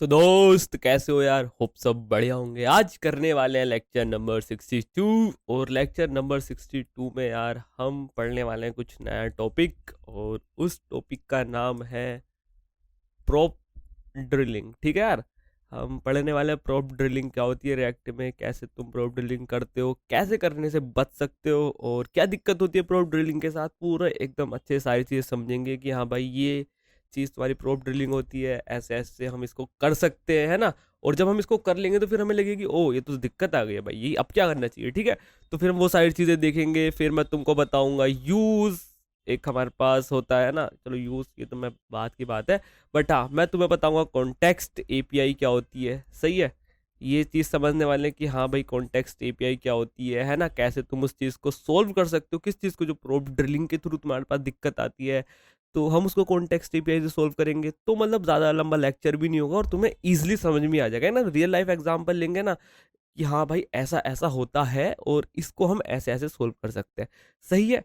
तो दोस्त कैसे हो यार। होप सब बढ़िया होंगे। आज करने वाले हैं लेक्चर नंबर 62। और लेक्चर नंबर 62 में यार हम पढ़ने वाले हैं कुछ नया टॉपिक, और उस टॉपिक का नाम है प्रोप ड्रिलिंग। ठीक है यार, हम पढ़ने वाले हैं प्रोप ड्रिलिंग क्या होती है रिएक्ट में, कैसे तुम प्रोप ड्रिलिंग करते हो, कैसे करने से बच सकते हो, और क्या दिक्कत होती है प्रोप ड्रिलिंग के साथ। पूरा एकदम अच्छे सारी चीज़ें समझेंगे कि हाँ भाई ये चीज़ तुम्हारी प्रोप ड्रिलिंग होती है, ऐसे ऐसे हम इसको कर सकते हैं, है ना। और जब हम इसको कर लेंगे तो फिर हमें लगेगी ओ ये तो दिक्कत आ गई है भाई, ये अब क्या करना चाहिए। ठीक है, तो फिर हम वो सारी चीज़ें देखेंगे। फिर मैं तुमको बताऊंगा यूज़, एक हमारे पास होता है ना, चलो यूज़ ये तो मैं बात की बात है। बट हाँ, मैं तुम्हें बताऊंगा कॉन्टेक्स्ट एपीआई क्या होती है। सही है, ये चीज़ समझने वाले हैं कि हाँ भाई कॉन्टेक्स्ट एपीआई क्या होती है ना, कैसे तुम उस चीज़ को सोल्व कर सकते हो, किस चीज़ को जो प्रोब ड्रिलिंग के थ्रू तुम्हारे पास दिक्कत आती है, तो हम उसको कॉन्टेक्स्ट एपीआई से सोल्व करेंगे। तो मतलब ज़्यादा लंबा लेक्चर भी नहीं होगा और तुम्हें ईजिली समझ में आ जाएगा, है ना। रियल लाइफ एग्जाम्पल लेंगे ना कि हाँ भाई ऐसा ऐसा होता है और इसको हम ऐसे ऐसे सोल्व कर सकते हैं। सही है।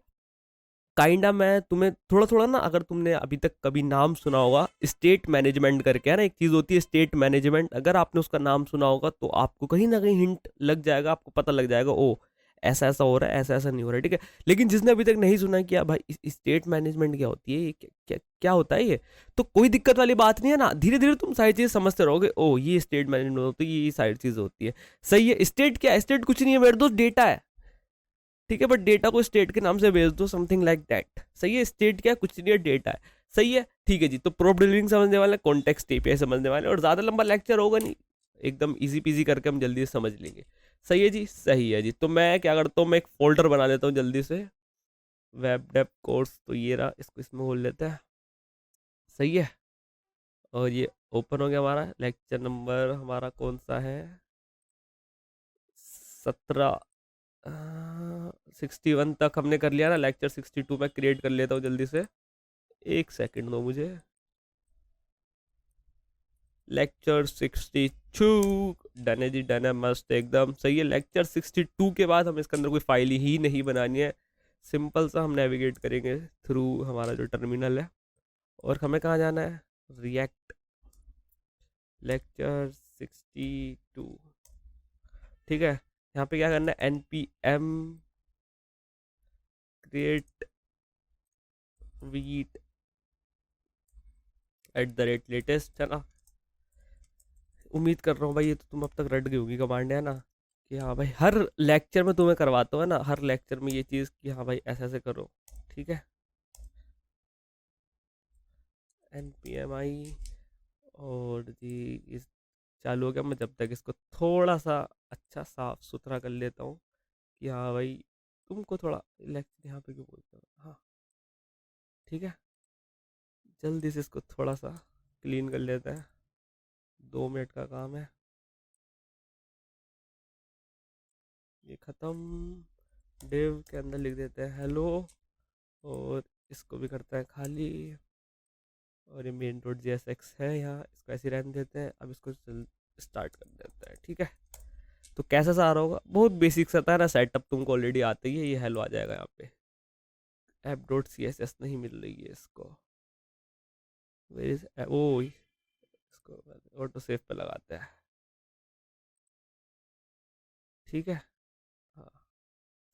काइंडा मैं तुम्हें थोड़ा थोड़ा ना, अगर तुमने अभी तक कभी नाम सुना होगा स्टेट मैनेजमेंट करके, है ना, एक चीज़ होती है स्टेट मैनेजमेंट। अगर आपने उसका नाम सुना होगा तो आपको कहीं ना कहीं हिंट लग जाएगा, आपको पता लग जाएगा ओ ऐसा ऐसा हो रहा है, ऐसा ऐसा नहीं हो रहा है। ठीक है, लेकिन जिसने अभी तक नहीं सुना कि भाई स्टेट मैनेजमेंट क्या होती है, ये क्या होता है ये, तो कोई दिक्कत वाली बात नहीं है ना। धीरे धीरे तुम सारी चीज़ समझते रहोगे, ओ ये स्टेट मैनेजमेंट होती है, ये सारी चीज़ होती है। सही है। स्टेट क्या है? स्टेट कुछ नहीं है मेरे दोस्त, डेटा है। ठीक है, बट डेटा को स्टेट के नाम से भेज दो, समथिंग लाइक दैट। सही है, स्टेट क्या कुछ नहीं है, डेटा है। सही है, ठीक है जी। तो प्रोब ड्रिलिंग समझने वाले, कॉन्टेक्स्ट एपीआई समझने वाले, और ज़्यादा लंबा लेक्चर होगा नहीं, एकदम इजी पीजी करके हम जल्दी से समझ लेंगे। सही है जी, सही है जी। तो मैं क्या करता हूँ, मैं एक फोल्डर बना लेता हूँ जल्दी से, वेब डेव कोर्स, तो ये रहा, इसको इसमें खोल लेते हैं। सही है, और ये ओपन हो गया हमारा लेक्चर नंबर, हमारा कौन सा है, 17। 61 तक हमने कर लिया ना, लेक्चर 62 में क्रिएट कर लेता हूँ जल्दी से। एक सेकंड दो मुझे। लेक्चर 62 डन है जी, डन है, मस्त एकदम सही है। लेक्चर 62 के बाद हम इसके अंदर कोई फाइल ही नहीं बनानी है, सिंपल सा हम नेविगेट करेंगे थ्रू हमारा जो टर्मिनल है। और हमें कहाँ जाना है, रिएक्ट लेक्चर 62। ठीक है, यहाँ पे क्या करना है, npm क्रिएट वीट @latest, है ना। उम्मीद कर रहा हूँ भाई ये तो तुम अब तक रट गई होगी कमांड, है ना, कि हाँ भाई हर लेक्चर में तुम्हें करवाता हूँ, है ना, हर लेक्चर में ये चीज़ कि हाँ भाई ऐसे ऐसे करो। ठीक है, npmi, और जी इस चालू हो गया। मैं जब तक इसको थोड़ा सा अच्छा साफ सुथरा कर लेता हूँ कि हाँ भाई तुमको थोड़ा लेक्चर यहाँ पे क्यों बोलते हो, हाँ ठीक है, जल्दी से इसको थोड़ा सा क्लीन कर लेते हैं, 2 मिनट का काम है। ये ख़त्म, डेव के अंदर लिख देते हैं हेलो, और इसको भी करते हैं खाली, और ये main dot G S x है यहाँ, इसको ऐसे रहने देते हैं। अब इसको स्टार्ट कर देते हैं। ठीक है, तो कैसा सा आ रहा होगा, बहुत बेसिक सा था ना, सेटअप तुमको ऑलरेडी आता ही है। ये हेलो आ जाएगा यहाँ पे, app dot C S S नहीं मिल रही है इसको, Where is ओ इसको ऑटो सेव पे लगाते हैं। ठीक है, हाँ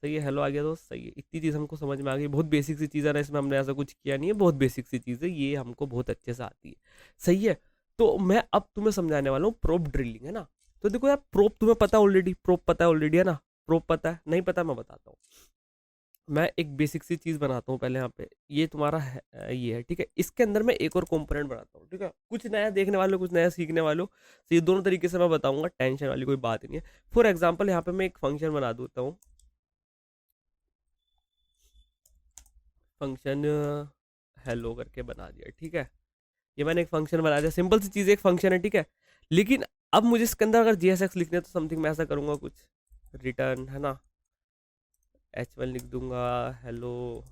सही है, हेलो आ गया दोस्त, सही है। इतनी चीज़ हमको समझ में आ गई, बहुत बेसिक सी चीज़ है ना, इसमें हमने ऐसा कुछ किया नहीं है, बहुत बेसिक सी चीज़ है, ये हमको बहुत अच्छे से आती है। सही है, तो मैं अब तुम्हें समझाने वाला हूँ प्रोप ड्रिलिंग, है ना। तो देखो यार, प्रोप तुम्हें पता ऑलरेडी, प्रोप पता है ऑलरेडी, है ना। प्रोप पता है, नहीं पता मैं बताता हूँ। मैं एक बेसिक सी चीज़ बनाता हूँ पहले यहाँ पे, ये तुम्हारा है, ये है। ठीक है, इसके अंदर मैं एक और कंपोनेंट बनाता हूँ। ठीक है, कुछ नया देखने वालों, कुछ नया सीखने वालों, तो ये दोनों तरीके से मैं बताऊंगा, टेंशन वाली कोई बात नहीं है। फॉर एग्जाम्पल यहाँ पे मैं एक फंक्शन बना देता हूँ, फंक्शन हेलो करके बना दिया। ठीक है, ये मैंने एक फंक्शन बना दिया, सिंपल सी चीज़, एक फंक्शन है। ठीक है, लेकिन अब मुझे इसके अंदर अगर जी एस एक्स लिखना है तो समथिंग मैं ऐसा करूँगा, कुछ रिटर्न, है ना, H1 लिख दूंगा, हेलो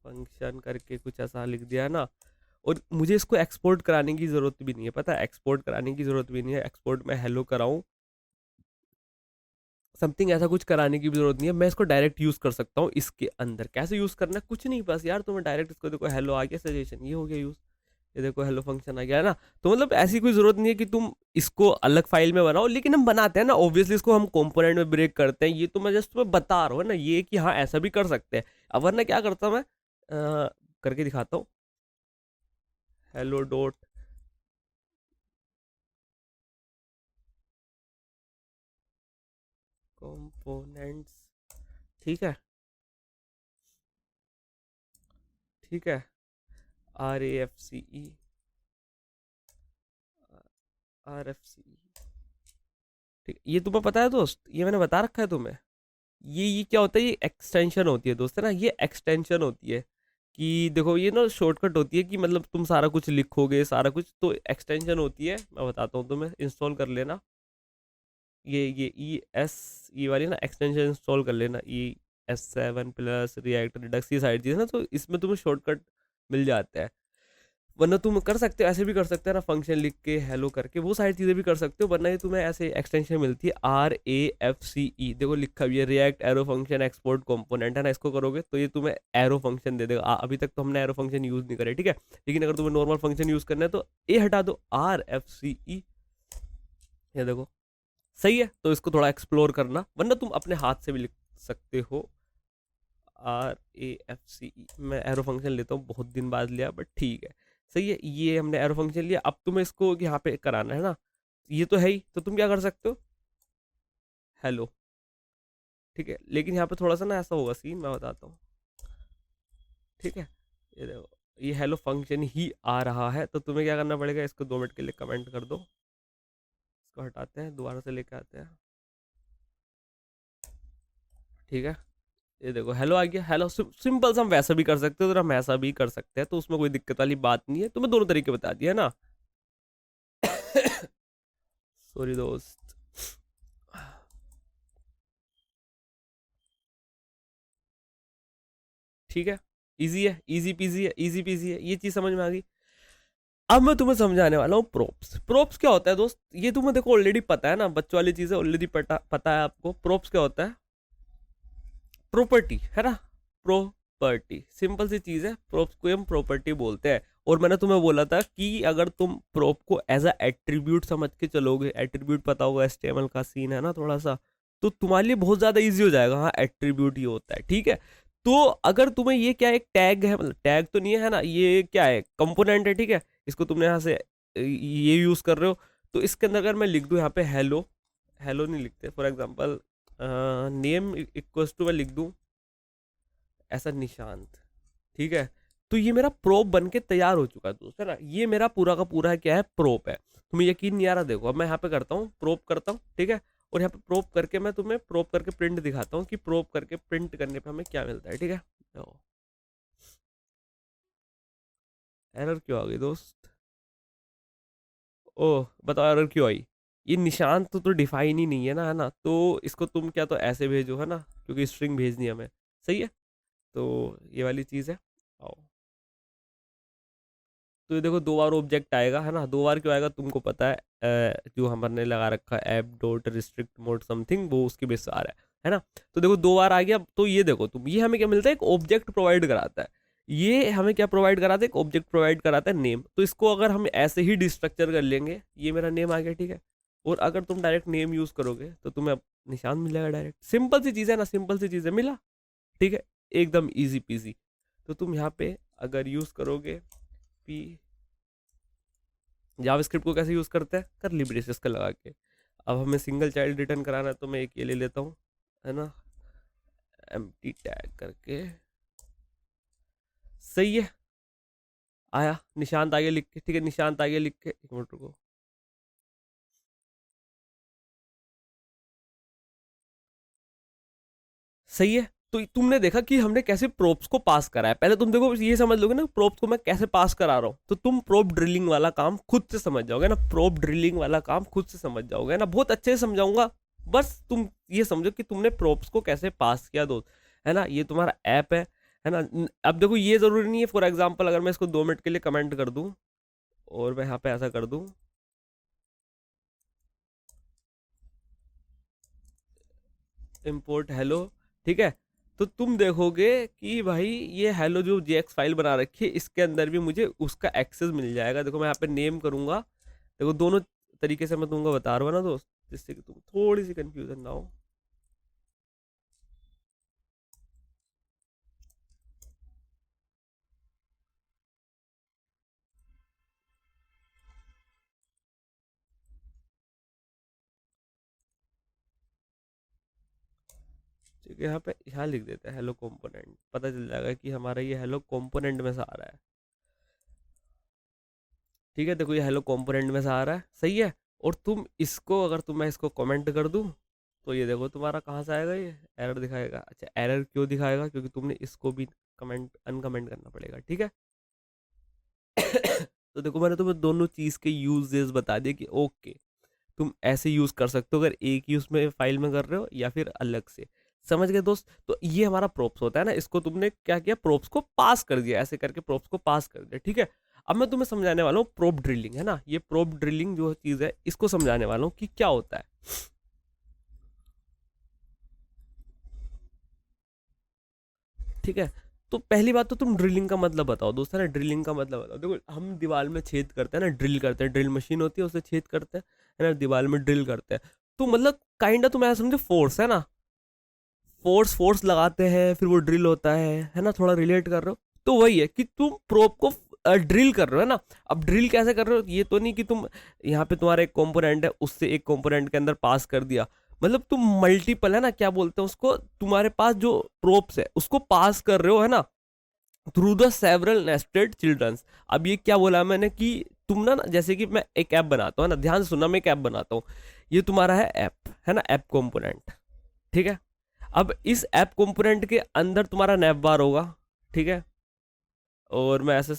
फंक्शन करके कुछ ऐसा लिख दिया, है ना। और मुझे इसको एक्सपोर्ट कराने की ज़रूरत भी नहीं है, पता है, एक्सपोर्ट कराने की ज़रूरत भी नहीं है। एक्सपोर्ट में हेलो कराऊँ, समथिंग ऐसा कुछ कराने की भी ज़रूरत नहीं है। मैं इसको डायरेक्ट यूज़ कर सकता हूँ इसके अंदर। कैसे यूज़ करना है, कुछ नहीं, बस यार तुम्हें डायरेक्ट इसको देखो, हेलो आ गया, सजेशन ये हो गया यूज़। ये देखो हेलो फंक्शन आ गया है ना। तो मतलब ऐसी कोई जरूरत नहीं है कि तुम इसको अलग फाइल में बनाओ, लेकिन हम बनाते हैं ना ऑब्वियसली, इसको हम कंपोनेंट में ब्रेक करते हैं। ये तो मैं जस्ट तुम्हें बता रहा हूँ ना ये कि हाँ ऐसा भी कर सकते हैं। अब वरना क्या करता मैं करके दिखाता हूँ। हेलो डॉट कंपोनेंट्स, ठीक है, ठीक है, RAFCE, RFCE, ठीक। ये तुम्हें पता है दोस्त, ये मैंने बता रखा है तुम्हें। ये क्या होता है, ये एक्सटेंशन होती है दोस्त, है ना, ये एक्सटेंशन होती है कि देखो ये ना शॉर्टकट होती है कि मतलब तुम सारा कुछ लिखोगे सारा कुछ, तो एक्सटेंशन होती है, मैं बताता हूँ तुम्हें, इंस्टॉल कर लेना। ये ई वाली ना एक्सटेंशन इंस्टॉल कर लेना, ES7 प्लस रिएक्ट रिडक्स, ये सारी चीज़ ना, तो इसमें तुम्हें शॉर्टकट मिल जाता है। वरना तुम कर सकते हो ऐसे भी कर सकते हो ना, फंक्शन लिख के हेलो करके वो सारी चीज़ें भी कर सकते हो, वरना ये तुम्हें ऐसे एक्सटेंशन मिलती है RAFCE, देखो लिखा भी है, react arrow function export component, है ना। इसको करोगे तो ये तुम्हें एरो फंक्शन दे देगा। अभी तक तो हमने एरो फंक्शन यूज़ नहीं करे, ठीक है, लेकिन अगर तुम्हें नॉर्मल फंक्शन यूज़ करना है तो ये हटा दो RFCE, ये देखो सही है। तो इसको थोड़ा एक्सप्लोर करना, वरना तुम अपने हाथ से भी लिख सकते हो। RAFCE, मैं एरो फंक्शन लेता हूँ, बहुत दिन बाद लिया बट ठीक है, सही है। ये हमने एरो फंक्शन लिया, अब तुम्हें इसको यहाँ पे कराना है ना, ये तो है ही, तो तुम क्या कर सकते हो, हेलो, ठीक है, लेकिन यहाँ पे थोड़ा सा ना ऐसा होगा सीन, मैं बताता हूँ, ठीक है। ये देखो ये हेलो फंक्शन ही आ रहा है, तो तुम्हें क्या करना पड़ेगा, इसको 2 मिनट के लिए कमेंट कर दो, इसको हटाते हैं, दोबारा से लेके आते हैं, ठीक है। ये देखो हेलो आ गया, हेलो सिंपल सा हम वैसा भी कर सकते हो, तो हम ऐसा भी कर सकते हैं, तो उसमें कोई दिक्कत वाली बात नहीं है, तुम्हें दोनों तरीके बता दिया है ना। सॉरी दोस्त, ठीक है, इजी है, इजी पीजी है, इजी पीजी है, ये चीज समझ में आ गई। अब मैं तुम्हें समझाने वाला हूँ प्रोप्स। प्रोप्स क्या होता है दोस्त, ये तुम्हें देखो ऑलरेडी पता है ना, बच्चों वाली चीजें ऑलरेडी पता है आपको। प्रोप्स क्या होता है, प्रॉपर्टी, है ना, प्रॉपर्टी, सिंपल सी चीज है, प्रोप्स को हम प्रॉपर्टी बोलते हैं। और मैंने तुम्हें बोला था कि अगर तुम प्रोप को एज अ एट्रीब्यूट समझ के चलोगे, एट्रीब्यूट पता होगा, HTML का सीन है ना थोड़ा सा, तो तुम्हारे लिए बहुत ज्यादा इजी हो जाएगा। हाँ एट्रीब्यूट ये होता है, ठीक है। तो अगर तुम्हें ये क्या एक टैग है, मतलब टैग तो नहीं है ना, ये क्या है, कंपोनेंट है, ठीक है। इसको तुमने यहाँ से ये यूज कर रहे हो, तो इसके अंदर अगर मैं लिख दूं यहाँ पे हेलो, हेलो नहीं लिखते, for example name equals to मैं लिख दूं ऐसा निशांत, ठीक है। तो ये मेरा प्रोप बन के तैयार हो चुका है दोस्त, है ना। ये मेरा पूरा का पूरा क्या है, प्रोप है। तुम्हें यकीन नहीं आ रहा, देखो अब मैं यहाँ पे करता हूँ, प्रोप करता हूँ, ठीक है। और यहाँ पे प्रोप करके मैं तुम्हें प्रोप करके प्रिंट दिखाता हूँ कि प्रोप करके प्रिंट करने पे हमें क्या मिलता है, ठीक है। एरर क्यों आ गई दोस्त, ओह बताओ एरर क्यों आई। ये निशान तो डिफाइन ही नहीं है ना, है ना, तो इसको तुम क्या तो ऐसे भेजो, है ना, क्योंकि स्ट्रिंग भेजनी है हमें, सही है। तो ये वाली चीज़ है, आओ। तो ये देखो 2 बार ऑब्जेक्ट आएगा, है ना, 2 बार क्यों आएगा तुमको पता है, जो हमने लगा रखा है app dot restrict mode something, वो उसकी बेस से आ रहा है ना। तो देखो 2 बार आ गया, तो ये देखो तुम, ये हमें क्या मिलता है, एक ऑब्जेक्ट प्रोवाइड कराता है। ये हमें क्या प्रोवाइड कराता है, एक ऑब्जेक्ट प्रोवाइड कराता है नेम। तो इसको अगर हम ऐसे ही डिस्ट्रक्चर कर लेंगे, ये मेरा नेम आ गया, ठीक है। और अगर तुम डायरेक्ट नेम यूज करोगे तो तुम्हें निशान मिल जाएगा डायरेक्ट, सिंपल सी चीज़ है ना, सिंपल सी चीज़ है, मिला, ठीक है, एकदम इजी पीजी। तो तुम यहाँ पे अगर यूज करोगे पी, जावास्क्रिप्ट को कैसे यूज करते हैं, कर ली ब्रेसेस का लगा के। अब हमें सिंगल चाइल्ड रिटर्न कराना है, तो मैं एक ये ले लेता हूँ, है ना, एम्प्टी टैग करके, सही है। आया निशांत आगे लिख के, ठीक है, निशांत आगे लिख के, 1 मिनट रुको, सही है। तो तुमने देखा कि हमने कैसे प्रोप्स को पास करा है। पहले तुम देखो ये समझ लोगे ना प्रोप्स को मैं कैसे पास करा रहा हूँ, तो तुम प्रोप ड्रिलिंग वाला काम खुद से समझ जाओगे ना, प्रोप ड्रिलिंग वाला काम खुद से समझ जाओगे ना, बहुत अच्छे से समझाऊंगा। बस तुम ये समझो कि तुमने प्रोप्स को कैसे पास किया दोस्त, है ना। ये तुम्हारा ऐप है ना। अब देखो ये जरूरी नहीं है, फॉर एग्जाम्पल अगर मैं इसको 2 मिनट के लिए कमेंट कर दूं और मैं यहाँ पे ऐसा कर दूं, इम्पोर्ट हेलो, ठीक है, तो तुम देखोगे कि भाई ये हेलो जो जेएक्स फाइल बना रखी है इसके अंदर भी मुझे उसका एक्सेस मिल जाएगा। देखो मैं यहाँ पे नेम करूंगा, देखो दोनों तरीके से मैं तुमको बता रहा हूँ ना दोस्त, जिससे कि तुम थोड़ी सी कंफ्यूजन ना हो। ठीक है, यहाँ लिख देते हैं हेलो कंपोनेंट, पता चल जाएगा कि हमारा ये हेलो कंपोनेंट में से आ रहा है। ठीक है, देखो ये हेलो कंपोनेंट में से आ रहा है, सही है। और तुम इसको अगर मैं इसको कमेंट कर दूं तो ये देखो तुम्हारा कहाँ से आएगा, ये एरर दिखाएगा। अच्छा, एरर क्यों दिखाएगा? क्योंकि तुमने इसको भी कमेंट अनकमेंट करना पड़ेगा, ठीक है। तो देखो मैंने तुम्हें दोनों चीज़ के यूजेस बता दिए कि ओके तुम ऐसे यूज कर सकते हो अगर एक ही उसमें फाइल में कर रहे हो या फिर अलग से। समझ गए दोस्त? तो ये हमारा प्रोप्स होता है ना, इसको तुमने क्या किया, प्रोप्स को पास कर दिया, ऐसे करके प्रोप्स को पास कर दिया, ठीक है। अब मैं तुम्हें समझाने वाला हूँ प्रोप ड्रिलिंग, है ना, ये प्रोप ड्रिलिंग जो चीज़ है इसको समझाने वाला हूँ कि क्या होता है। ठीक है, तो पहली बात तो तुम ड्रिलिंग का मतलब बताओ दोस्त, है ना, ड्रिलिंग का मतलब बताओ। देखो हम दीवार में छेद करते हैं ना, ड्रिल करते हैं, ड्रिल मशीन होती है उससे छेद करते हैं, है ना, दीवार में ड्रिल करते हैं। तो मतलब काइंड तुम ऐसा समझो फोर्स है ना, फोर्स फोर्स लगाते हैं फिर वो ड्रिल होता है ना, थोड़ा रिलेट कर रहे हो। तो वही है कि तुम प्रोप को ड्रिल कर रहे हो, है ना। अब ड्रिल कैसे कर रहे हो, ये तो नहीं कि तुम यहाँ पे तुम्हारा एक कंपोनेंट है उससे एक कंपोनेंट के अंदर पास कर दिया, मतलब तुम मल्टीपल, है ना, क्या बोलते हैं उसको, तुम्हारे पास जो प्रोप्स है उसको पास कर रहे हो, है ना, through the several nested childrens. अब ये क्या बोला मैंने कि तुम ना जैसे कि मैं एक ऐप बनाता हूँ ना, ध्यान से सुनना, मैं एक ऐप बनाता हूँ, ये तुम्हारा है ऐप, है ना, ऐप कंपोनेंट, ठीक है। अब इस ऐप कंपोनेंट के अंदर तुम्हारा नैव बार होगा, ठीक है, और मैं ऐसे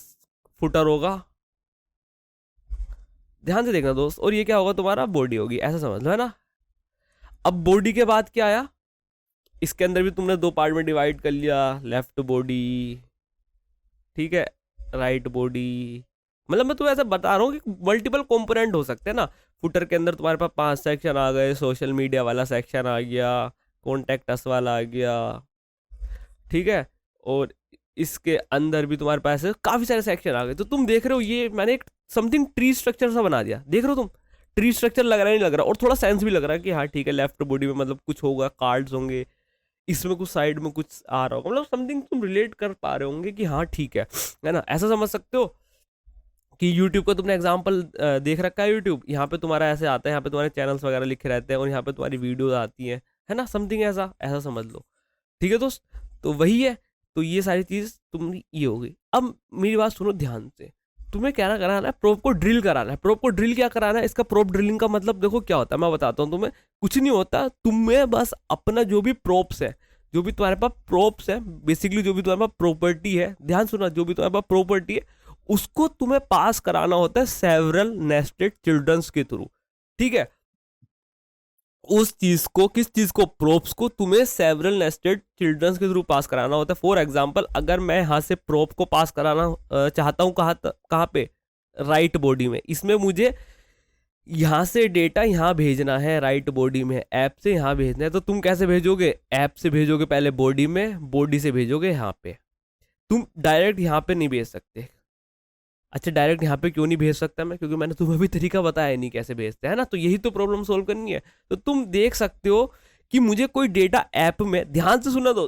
फुटर होगा, ध्यान से देखना दोस्त, और ये क्या होगा, तुम्हारा बॉडी होगी, ऐसा समझ लो, है ना। अब बॉडी के बाद क्या आया, इसके अंदर भी तुमने दो पार्ट में डिवाइड कर लिया, लेफ्ट बॉडी, ठीक है, राइट बॉडी। मतलब मैं तुम्हें ऐसा बता रहा हूँ कि मल्टीपल कंपोनेंट हो सकते हैं ना। फुटर के अंदर तुम्हारे पास 5 सेक्शन आ गए, सोशल मीडिया वाला सेक्शन आ गया, कॉन्टेक्ट अस वाला आ गया, ठीक है, और इसके अंदर भी तुम्हारे पास काफी सारे सेक्शन आ गए। तो तुम देख रहे हो ये मैंने एक समथिंग ट्री स्ट्रक्चर सा बना दिया, देख रहे हो तुम, ट्री स्ट्रक्चर लग रहा है नहीं लग रहा, और थोड़ा सेंस भी लग रहा है कि हाँ ठीक है, लेफ्ट बॉडी में मतलब कुछ होगा, कार्ड्स होंगे, इसमें कुछ साइड में कुछ आ रहा होगा, मतलब समथिंग तुम रिलेट कर पा रहे होंगे कि हाँ ठीक है ना, ऐसा समझ सकते हो। कि यूट्यूब का तुमने एग्जाम्पल देख रखा है, यूट्यूब यहाँ पे तुम्हारा ऐसे आता है, यहाँ पे तुम्हारे चैनल्स वगैरह लिखे रहते हैं और यहाँ पे तुम्हारी वीडियोज आती हैं, है ना, समथिंग ऐसा ऐसा समझ लो, ठीक है दोस्त। तो वही है, तो ये सारी चीज तुम ये हो गई। अब मेरी बात सुनो ध्यान से, तुम्हें क्या कराना है, प्रोप को ड्रिल कराना है। प्रोप को ड्रिल क्या कराना है, इसका प्रोप ड्रिलिंग का मतलब देखो क्या होता है, मैं बताता हूँ तुम्हें। कुछ नहीं होता, तुम्हें बस अपना जो भी प्रोप्स है, जो भी तुम्हारे पास प्रोप्स है, बेसिकली जो भी तुम्हारे पास प्रॉपर्टी है, ध्यान सुना, जो भी तुम्हारे पास प्रॉपर्टी है उसको तुम्हें पास कराना होता है सेवरल नेस्टेड चिल्ड्रंस के थ्रू, ठीक है। उस चीज को, किस चीज को, प्रोप्स को तुम्हें सेवरल नेस्टेड चिल्ड्रंस के थ्रू पास कराना होता है। फॉर एग्जांपल अगर मैं यहाँ से प्रोप को पास कराना चाहता हूँ, कहाँ पे, राइट बॉडी में, इसमें मुझे यहाँ से डेटा यहाँ भेजना है, राइट बॉडी में ऐप से यहाँ भेजना है। तो तुम कैसे भेजोगे, ऐप से भेजोगे पहले बॉडी में, बॉडी से भेजोगे यहाँ पे, तुम डायरेक्ट यहाँ पे नहीं भेज सकते। अच्छा, डायरेक्ट यहाँ पे क्यों नहीं भेज सकता मैं, क्योंकि मैंने तुम्हें भी तरीका बताया नहीं कैसे भेजते हैं ना, तो यही तो प्रॉब्लम सोल्व करनी है। तो तुम देख सकते हो कि मुझे कोई डेटा ऐप में, ध्यान से सुना दो,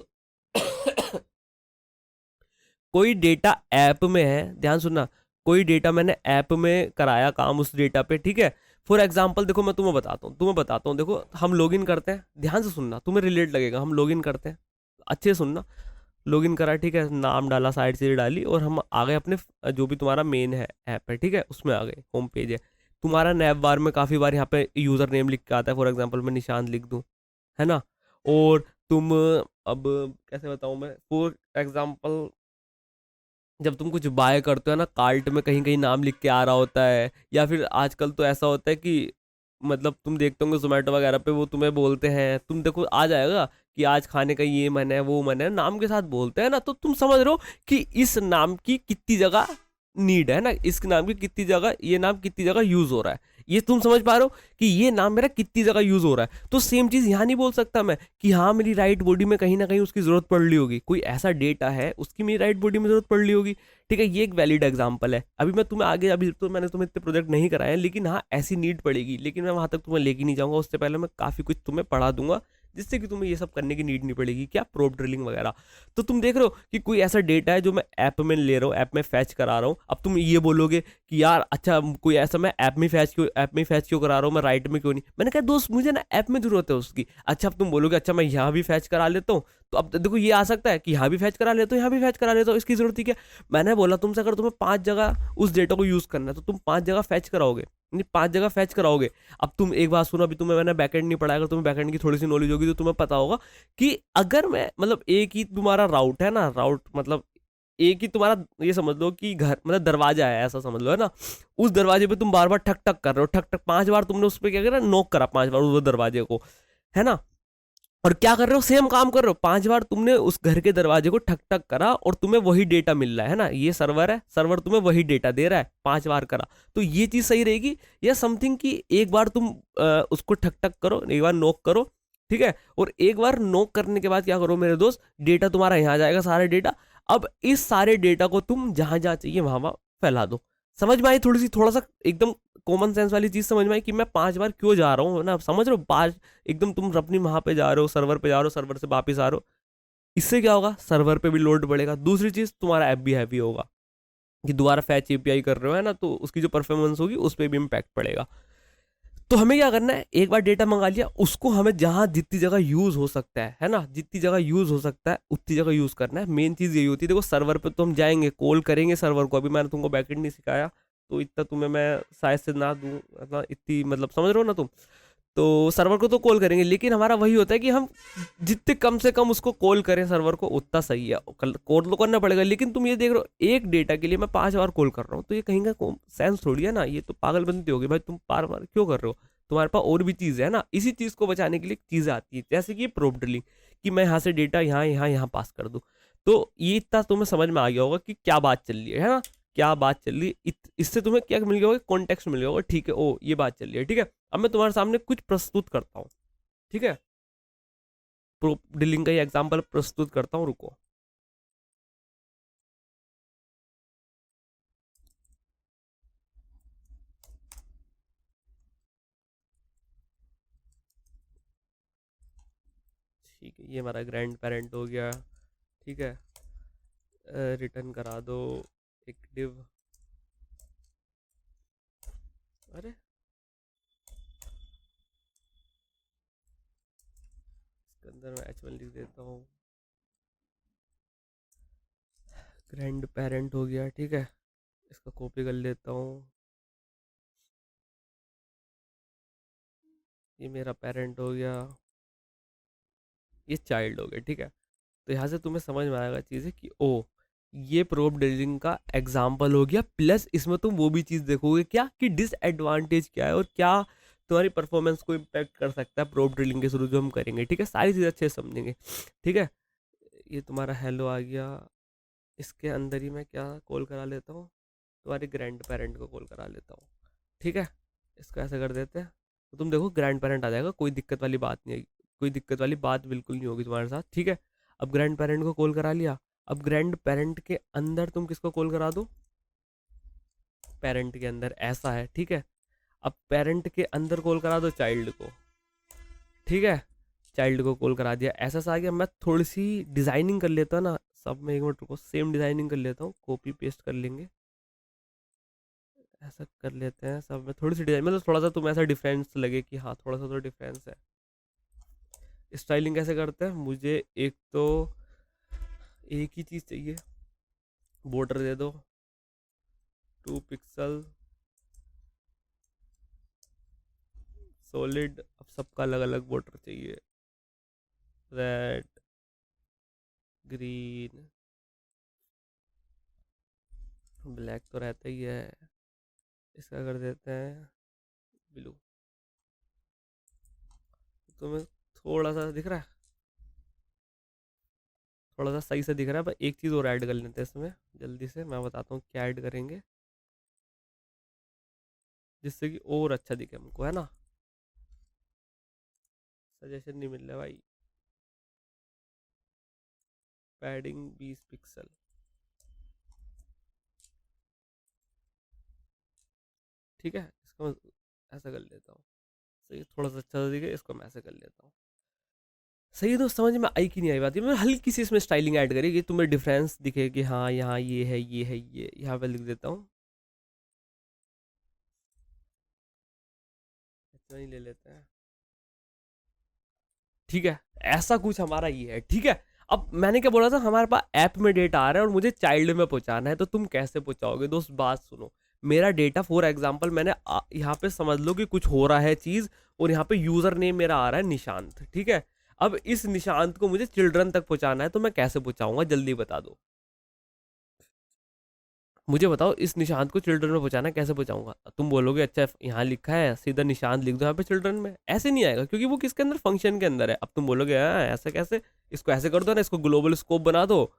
कोई डेटा ऐप में है, ध्यान सुनना, कोई डेटा मैंने ऐप में कराया काम उस डेटा पे, ठीक है। फॉर एग्जाम्पल देखो मैं तुम्हें बताता हूँ, देखो हम लॉगिन करते हैं, ध्यान से सुनना, तुम्हें रिलेट लगेगा, हम लॉगिन करते हैं, अच्छे से सुनना। लॉगिन करा, ठीक है, नाम डाला, साइड से डाली, और हम आ गए अपने जो भी तुम्हारा मेन है ऐप है, ठीक है, उसमें आ गए, होम पेज है तुम्हारा। नैव बार में काफ़ी बार यहाँ पे यूज़र नेम लिख के आता है, फॉर एग्जांपल मैं निशांत लिख दूँ, है ना। और तुम, अब कैसे बताऊँ मैं, फॉर एग्जांपल जब तुम कुछ बाय करते हो ना, कार्ट में कहीं कहीं नाम लिख के आ रहा होता है, या फिर आजकल तो ऐसा होता है कि मतलब तुम देखते होंगे जोमेटो वगैरह पे वो तुम्हें बोलते हैं, तुम देखो आ जाएगा कि आज खाने का ये मन है, वो मन है, नाम के साथ बोलते हैं ना, तो तुम समझ रहे हो कि इस नाम की कितनी जगह नीड है ना, इस नाम की कितनी जगह, ये नाम कितनी जगह यूज हो रहा है। ये तुम समझ पा रहे हो कि ये नाम मेरा कितनी जगह यूज हो रहा है। तो सेम चीज यहाँ नहीं बोल सकता मैं कि हाँ मेरी राइट बॉडी में कहीं ना कहीं उसकी जरूरत पड़ रही होगी, कोई ऐसा डेटा है उसकी मेरी राइट बॉडी में जरूरत पड़ रही होगी। ठीक है, ये एक वैलिड एग्जांपल है। अभी मैं तुम्हें आगे, अभी तो मैंने तुम्हें इतने प्रोजेक्ट नहीं कराए हैं, लेकिन हाँ ऐसी नीड पड़ेगी, लेकिन मैं वहां तक तुम्हें लेके नहीं जाऊंगा। उससे पहले मैं काफी कुछ तुम्हें पढ़ा दूंगा जिससे कि तुम्हें ये सब करने की नीड नहीं पड़ेगी, क्या प्रोब ड्रिलिंग वगैरह। तो तुम देख रहे हो कि कोई ऐसा डेटा है जो मैं ऐप में ले रहा हूँ, ऐप में फैच करा रहा हूँ। अब तुम ये बोलोगे कि यार अच्छा कोई ऐसा मैं ऐप में फैच क्यों करा रहा हूँ, मैं राइट में क्यों नहीं। मैंने कहा दोस्त मुझे ना ऐप में जरूरत है उसकी। अच्छा अब तुम बोलोगे अच्छा मैं यहाँ भी फैच करा लेता हूँ, तो अब देखो ये आ सकता है कि यहाँ भी फैच करा लेता हूँ, यहाँ भी फैच करा लेता हूँ, इसकी जरूरत ही क्या। मैंने बोला तुमसे अगर तुम्हें 5 जगह उस डेटा को यूज करना है तो तुम 5 जगह फैच कराओगे, नहीं 5 जगह फैच कराओगे। अब तुम एक बात सुनो, अभी तुम्हें मैंने बैकएंड नहीं पढ़ाया, अगर तुम्हें बैकएंड की थोड़ी सी नॉलेज होगी तो तुम्हें पता होगा कि अगर मैं मतलब एक ही तुम्हारा राउट है ना, राउट मतलब एक ही तुम्हारा ये समझ लो कि घर मतलब दरवाजा है ऐसा समझ लो, है ना। उस दरवाजे पे तुम बार बार ठक ठक कर रहे हो, ठक ठक 5 बार तुमने उस पर क्या करा, नॉक करा 5 बार उस दरवाजे को, है ना। और क्या कर रहे हो, सेम काम कर रहे हो, 5 बार तुमने उस घर के दरवाजे को ठक ठक करा और तुम्हें वही डेटा मिल रहा है ना। ये सर्वर है, सर्वर तुम्हें वही डेटा दे रहा है, 5 बार करा। तो ये चीज सही रहेगी या समथिंग कि एक बार तुम उसको ठक ठक करो, एक बार नोक करो, ठीक है, और एक बार नोक करने के बाद क्या करो मेरे दोस्त, डेटा तुम्हारा यहाँ जाएगा सारे डेटा। अब इस सारे डेटा को तुम जहां जहां चाहिए वहां वहां फैला दो। समझ में आई थोड़ा सा एकदम कॉमन सेंस वाली चीज समझ में आई कि मैं 5 बार क्यों जा रहा हूँ ना, समझ रहे हो। बार एकदम तुम अपनी वहां पे जा रहे हो, सर्वर पे जा रहे हो, सर्वर से वापस आ रहे हो, इससे क्या होगा, सर्वर पे भी लोड बढ़ेगा। दूसरी चीज तुम्हारा ऐप भी हैवी होगा कि दोबारा फैच एपीआई कर रहे हो, है ना, तो उसकी जो परफॉर्मेंस होगी उस पर भी इम्पैक्ट पड़ेगा। तो हमें क्या करना है, एक बार डेटा मंगा लिया, उसको हमें जहां जितनी जगह यूज हो सकता है ना, जितनी जगह यूज हो सकता है उतनी जगह यूज करना है। मेन चीज यही होती है। देखो सर्वर पे तो हम जाएंगे, कॉल करेंगे सर्वर को, अभी मैंने तुमको बैकएंड नहीं सिखाया तो इतना तुम्हें मैं शायद से ना दूं, इतनी मतलब समझ रहे हो ना तुम। तो सर्वर को तो कॉल करेंगे, लेकिन हमारा वही होता है कि हम जितने कम से कम उसको कॉल करें सर्वर को उतना सही है। कॉल तो करना पड़ेगा, लेकिन तुम ये देख रहे हो एक डेटा के लिए मैं 5 बार कॉल कर रहा हूँ, तो ये कहीं का सेंस थोड़ी है ना, ये तो पागलबंदी होगी भाई, तुम बार बार क्यों कर रहे हो। तुम्हारे पास और भी चीज़ है ना, इसी चीज़ को बचाने के लिए चीज़ें आती है, जैसे कि प्रोब ड्रिलिंग, कि मैं यहाँ से डेटा यहाँ यहाँ यहाँ पास कर दूँ। तो ये इतना तुम्हें समझ में आ गया होगा कि क्या बात चल रही है ना, क्या बात चल रही है। इससे तुम्हें क्या मिल गया होगा, कॉन्टेक्स्ट मिल गया होगा, ठीक है, ओ ये बात चल रही है, ठीक है। अब मैं तुम्हारे सामने कुछ प्रस्तुत करता हूँ, ठीक है, प्रो डीलिंग का ही एग्जाम्पल प्रस्तुत करता हूँ, रुको। ठीक है, ये हमारा ग्रैंड पेरेंट हो गया, ठीक है। रिटर्न करा दो एक डिव, अरे इसके अंदर मैं h1 लिख देता हूँ, ग्रैंड पेरेंट हो गया, ठीक है। इसका कॉपी कर लेता हूँ, ये मेरा पेरेंट हो गया, ये चाइल्ड हो गया, ठीक है। तो यहाँ से तुम्हें समझ में आएगा चीज़ है कि ओ ये प्रोब डीलिंग का एग्जाम्पल हो गया, प्लस इसमें तुम वो भी चीज़ देखोगे क्या कि डिसएडवांटेज क्या है और क्या तुम्हारी परफॉर्मेंस को इम्पैक्ट कर सकता है प्रोब ड्रिलिंग के थ्रू जो हम करेंगे, ठीक है। सारी चीज़ें अच्छे से समझेंगे, ठीक है। ये तुम्हारा हेलो आ गया, इसके अंदर ही मैं क्या कॉल करा लेता हूँ, तुम्हारे ग्रैंड पेरेंट को कॉल करा लेता हूँ, ठीक है। इसको ऐसे कर देते हैं, तो तुम देखो ग्रैंड पेरेंट आ जाएगा, कोई दिक्कत वाली बात नहीं है, कोई दिक्कत वाली बात बिल्कुल नहीं होगी तुम्हारे साथ, ठीक है। अब ग्रैंड पेरेंट को कॉल करा लिया, अब ग्रैंड पेरेंट के अंदर तुम किसको कॉल करा दो, पेरेंट के अंदर ऐसा है, ठीक है। अब पेरेंट के अंदर कॉल करा दो चाइल्ड को, ठीक है। चाइल्ड को कॉल करा दिया, ऐसा सा आ गया। मैं थोड़ी सी डिजाइनिंग कर लेता हूँ ना सब में, एक मिनट रुको, सेम डिजाइनिंग कर लेता हूँ, कॉपी पेस्ट कर लेंगे, ऐसा कर लेते हैं सब में थोड़ी सी डिजाइन, मतलब थोड़ा सा तुम्हें ऐसा डिफरेंस लगे कि हाँ थोड़ा सा तो डिफरेंस है। स्टाइलिंग कैसे करते हैं, मुझे एक तो एक ही चीज़ चाहिए, बॉर्डर दे दो 2 पिक्सल सॉलिड। अब सबका अलग अलग बॉर्डर चाहिए, रेड, ग्रीन, ब्लैक तो रहता ही है, इसका कर देते हैं ब्लू। तुम्हें थोड़ा सा दिख रहा है, थोड़ा सा सही से दिख रहा है, पर एक चीज़ और ऐड कर लेते हैं इसमें, जल्दी से मैं बताता हूँ क्या ऐड करेंगे। जिससे कि और अच्छा दिखे हमको, है ना। सजेशन नहीं मिल रहा भाई। Padding 20 pixel. ठीक है, इसको मैं ऐसा कर लेता हूँ। सही, थोड़ा सा अच्छा दिखे, इसको मैं ऐसे कर लेता हूँ। सही है, तो समझ में आई कि नहीं आई बात। ये मैं हल्की सी इसमें स्टाइलिंग ऐड करी कि तुम्हें डिफरेंस दिखे कि हाँ यहाँ ये है, ये है, ये यहाँ पे लिख देता हूँ। इतना ही ले लेते हैं। ठीक है, ऐसा कुछ हमारा ये है। ठीक है, अब मैंने क्या बोला था, हमारे पास ऐप में डेटा आ रहा है और मुझे चाइल्ड में पहुंचाना है, तो तुम कैसे पहुंचाओगे दोस्त? बात सुनो। मेरा डेटा फॉर एग्जांपल मैंने यहाँ पे समझ लो कि कुछ हो रहा है चीज, और यहाँ पे यूजर नेम मेरा आ रहा है निशांत। ठीक है, अब इस निशांत को मुझे चिल्ड्रन तक पहुंचाना है, तो मैं कैसे पहुंचाऊंगा, जल्दी बता दो मुझे। बताओ, इस निशांत को चिल्ड्रन में पहुंचाना है, कैसे पहुंचाऊंगा? तुम बोलोगे अच्छा यहाँ लिखा है, सीधा निशांत लिख दो यहाँ पे चिल्ड्रन में। ऐसे नहीं आएगा, क्योंकि वो किसके अंदर, फंक्शन के अंदर है। अब तुम बोलोगे हाँ ऐसा कैसे, इसको ऐसे कर दो ना, इसको ग्लोबल स्कोप बना दो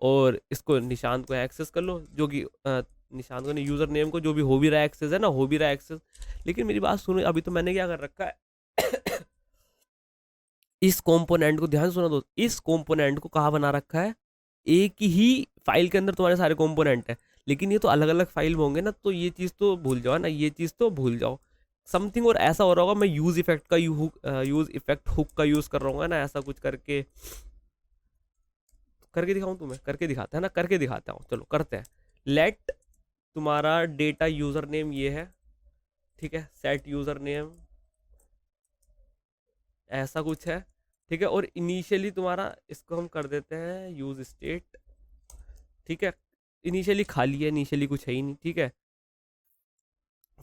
और इसको निशांत को एक्सेस कर लो, जो कि निशांत को नहीं, यूजर नेम को, जो भी हो भी रहा है एक्सेस, है ना, हो भी रहा है एक्सेस। लेकिन मेरी बात सुनो, अभी तो मैंने क्या कर रखा है इस कंपोनेंट को ध्यान से सुना दो, इस कंपोनेंट को कहाँ बना रखा है, एक ही फाइल के अंदर तुम्हारे सारे कंपोनेंट है, लेकिन ये तो अलग अलग फाइल में होंगे ना, तो ये चीज़ तो भूल जाओ ना, ये चीज़ तो भूल जाओ। समथिंग और ऐसा हो रहा होगा, मैं यूज इफेक्ट का यूज इफेक्ट हुक का यूज कर रहा हूँ ना, ऐसा कुछ करके करके दिखाऊं तुम्हें, करके दिखाते हैं ना, करके दिखाता हूँ, चलो करते हैं। लेट तुम्हारा डेटा यूजर नेम ये है, ठीक है, सेट यूजर नेम ऐसा कुछ है। ठीक है, और इनिशियली तुम्हारा इसको हम कर देते हैं यूज स्टेट। ठीक है, इनिशियली खाली है, इनिशियली कुछ है ही नहीं। ठीक है,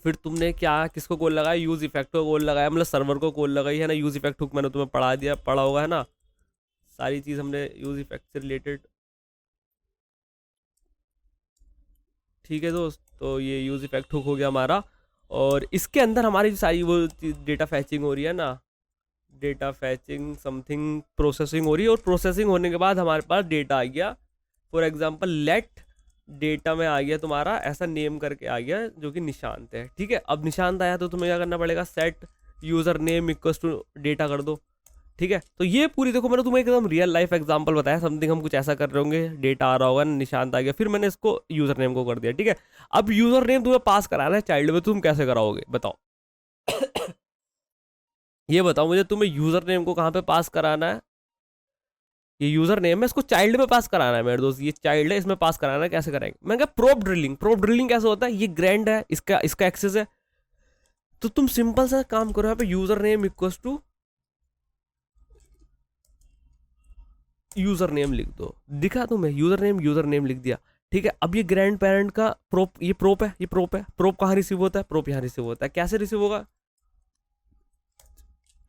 फिर तुमने क्या किसको कॉल लगाया, यूज इफेक्ट को कॉल लगाया, मतलब सर्वर को कॉल लगाई है ना, यूज इफेक्ट हुक मैंने तुम्हें पढ़ा दिया, पढ़ा होगा है ना, सारी चीज़ हमने यूज इफेक्ट से रिलेटेड। ठीक है दोस्त, तो ये यूज इफेक्ट हुक हो गया हमारा, और इसके अंदर हमारी सारी वो डेटा फैचिंग हो रही है ना, डेटा फैचिंग समथिंग प्रोसेसिंग हो रही है, और प्रोसेसिंग होने के बाद हमारे पास डेटा आ गया। फॉर एग्जांपल लेट डेटा में आ गया तुम्हारा ऐसा नेम करके आ गया, जो कि निशांत है। ठीक है, अब निशांत आया तो तुम्हें क्या करना पड़ेगा, set user name equals to data कर दो। ठीक है, तो ये पूरी देखो, मैंने तुम्हें एकदम रियल लाइफ एग्जांपल बताया, समथिंग हम कुछ ऐसा कर रहे होंगे, डेटा आ रहा होगा, निशांत आ गया, फिर मैंने इसको यूजर नेम को कर दिया। ठीक है, अब यूजर नेम तुम्हें पास कराना है चाइल्ड में, तुम कैसे कराओगे बताओ ये बताओ मुझे, तुम्हें यूजर नेम को कहाँ पे पास कराना है, ये यूजर नेम है, इसको चाइल्ड में पास कराना है मेरे दोस्त, ये चाइल्ड है, इसमें पास कराना है, कैसे कराएंगे? मैंने कहा प्रोप ड्रिलिंग। प्रोप ड्रिलिंग कैसे होता है, ये ग्रैंड है, इसका इसका एक्सेस है, तो तुम सिंपल सा काम करो, यहाँ पे user name equals to user name लिख दो, दिखा तुम्हें, यूजर नेम लिख दिया। ठीक है, अब ये ग्रैंड पेरेंट का प्रोप, ये प्रोप है, ये प्रोप है, प्रोप कहाँ रिसीव होता है, प्रोप यहाँ रिसीव होता है, कैसे रिसीव होगा,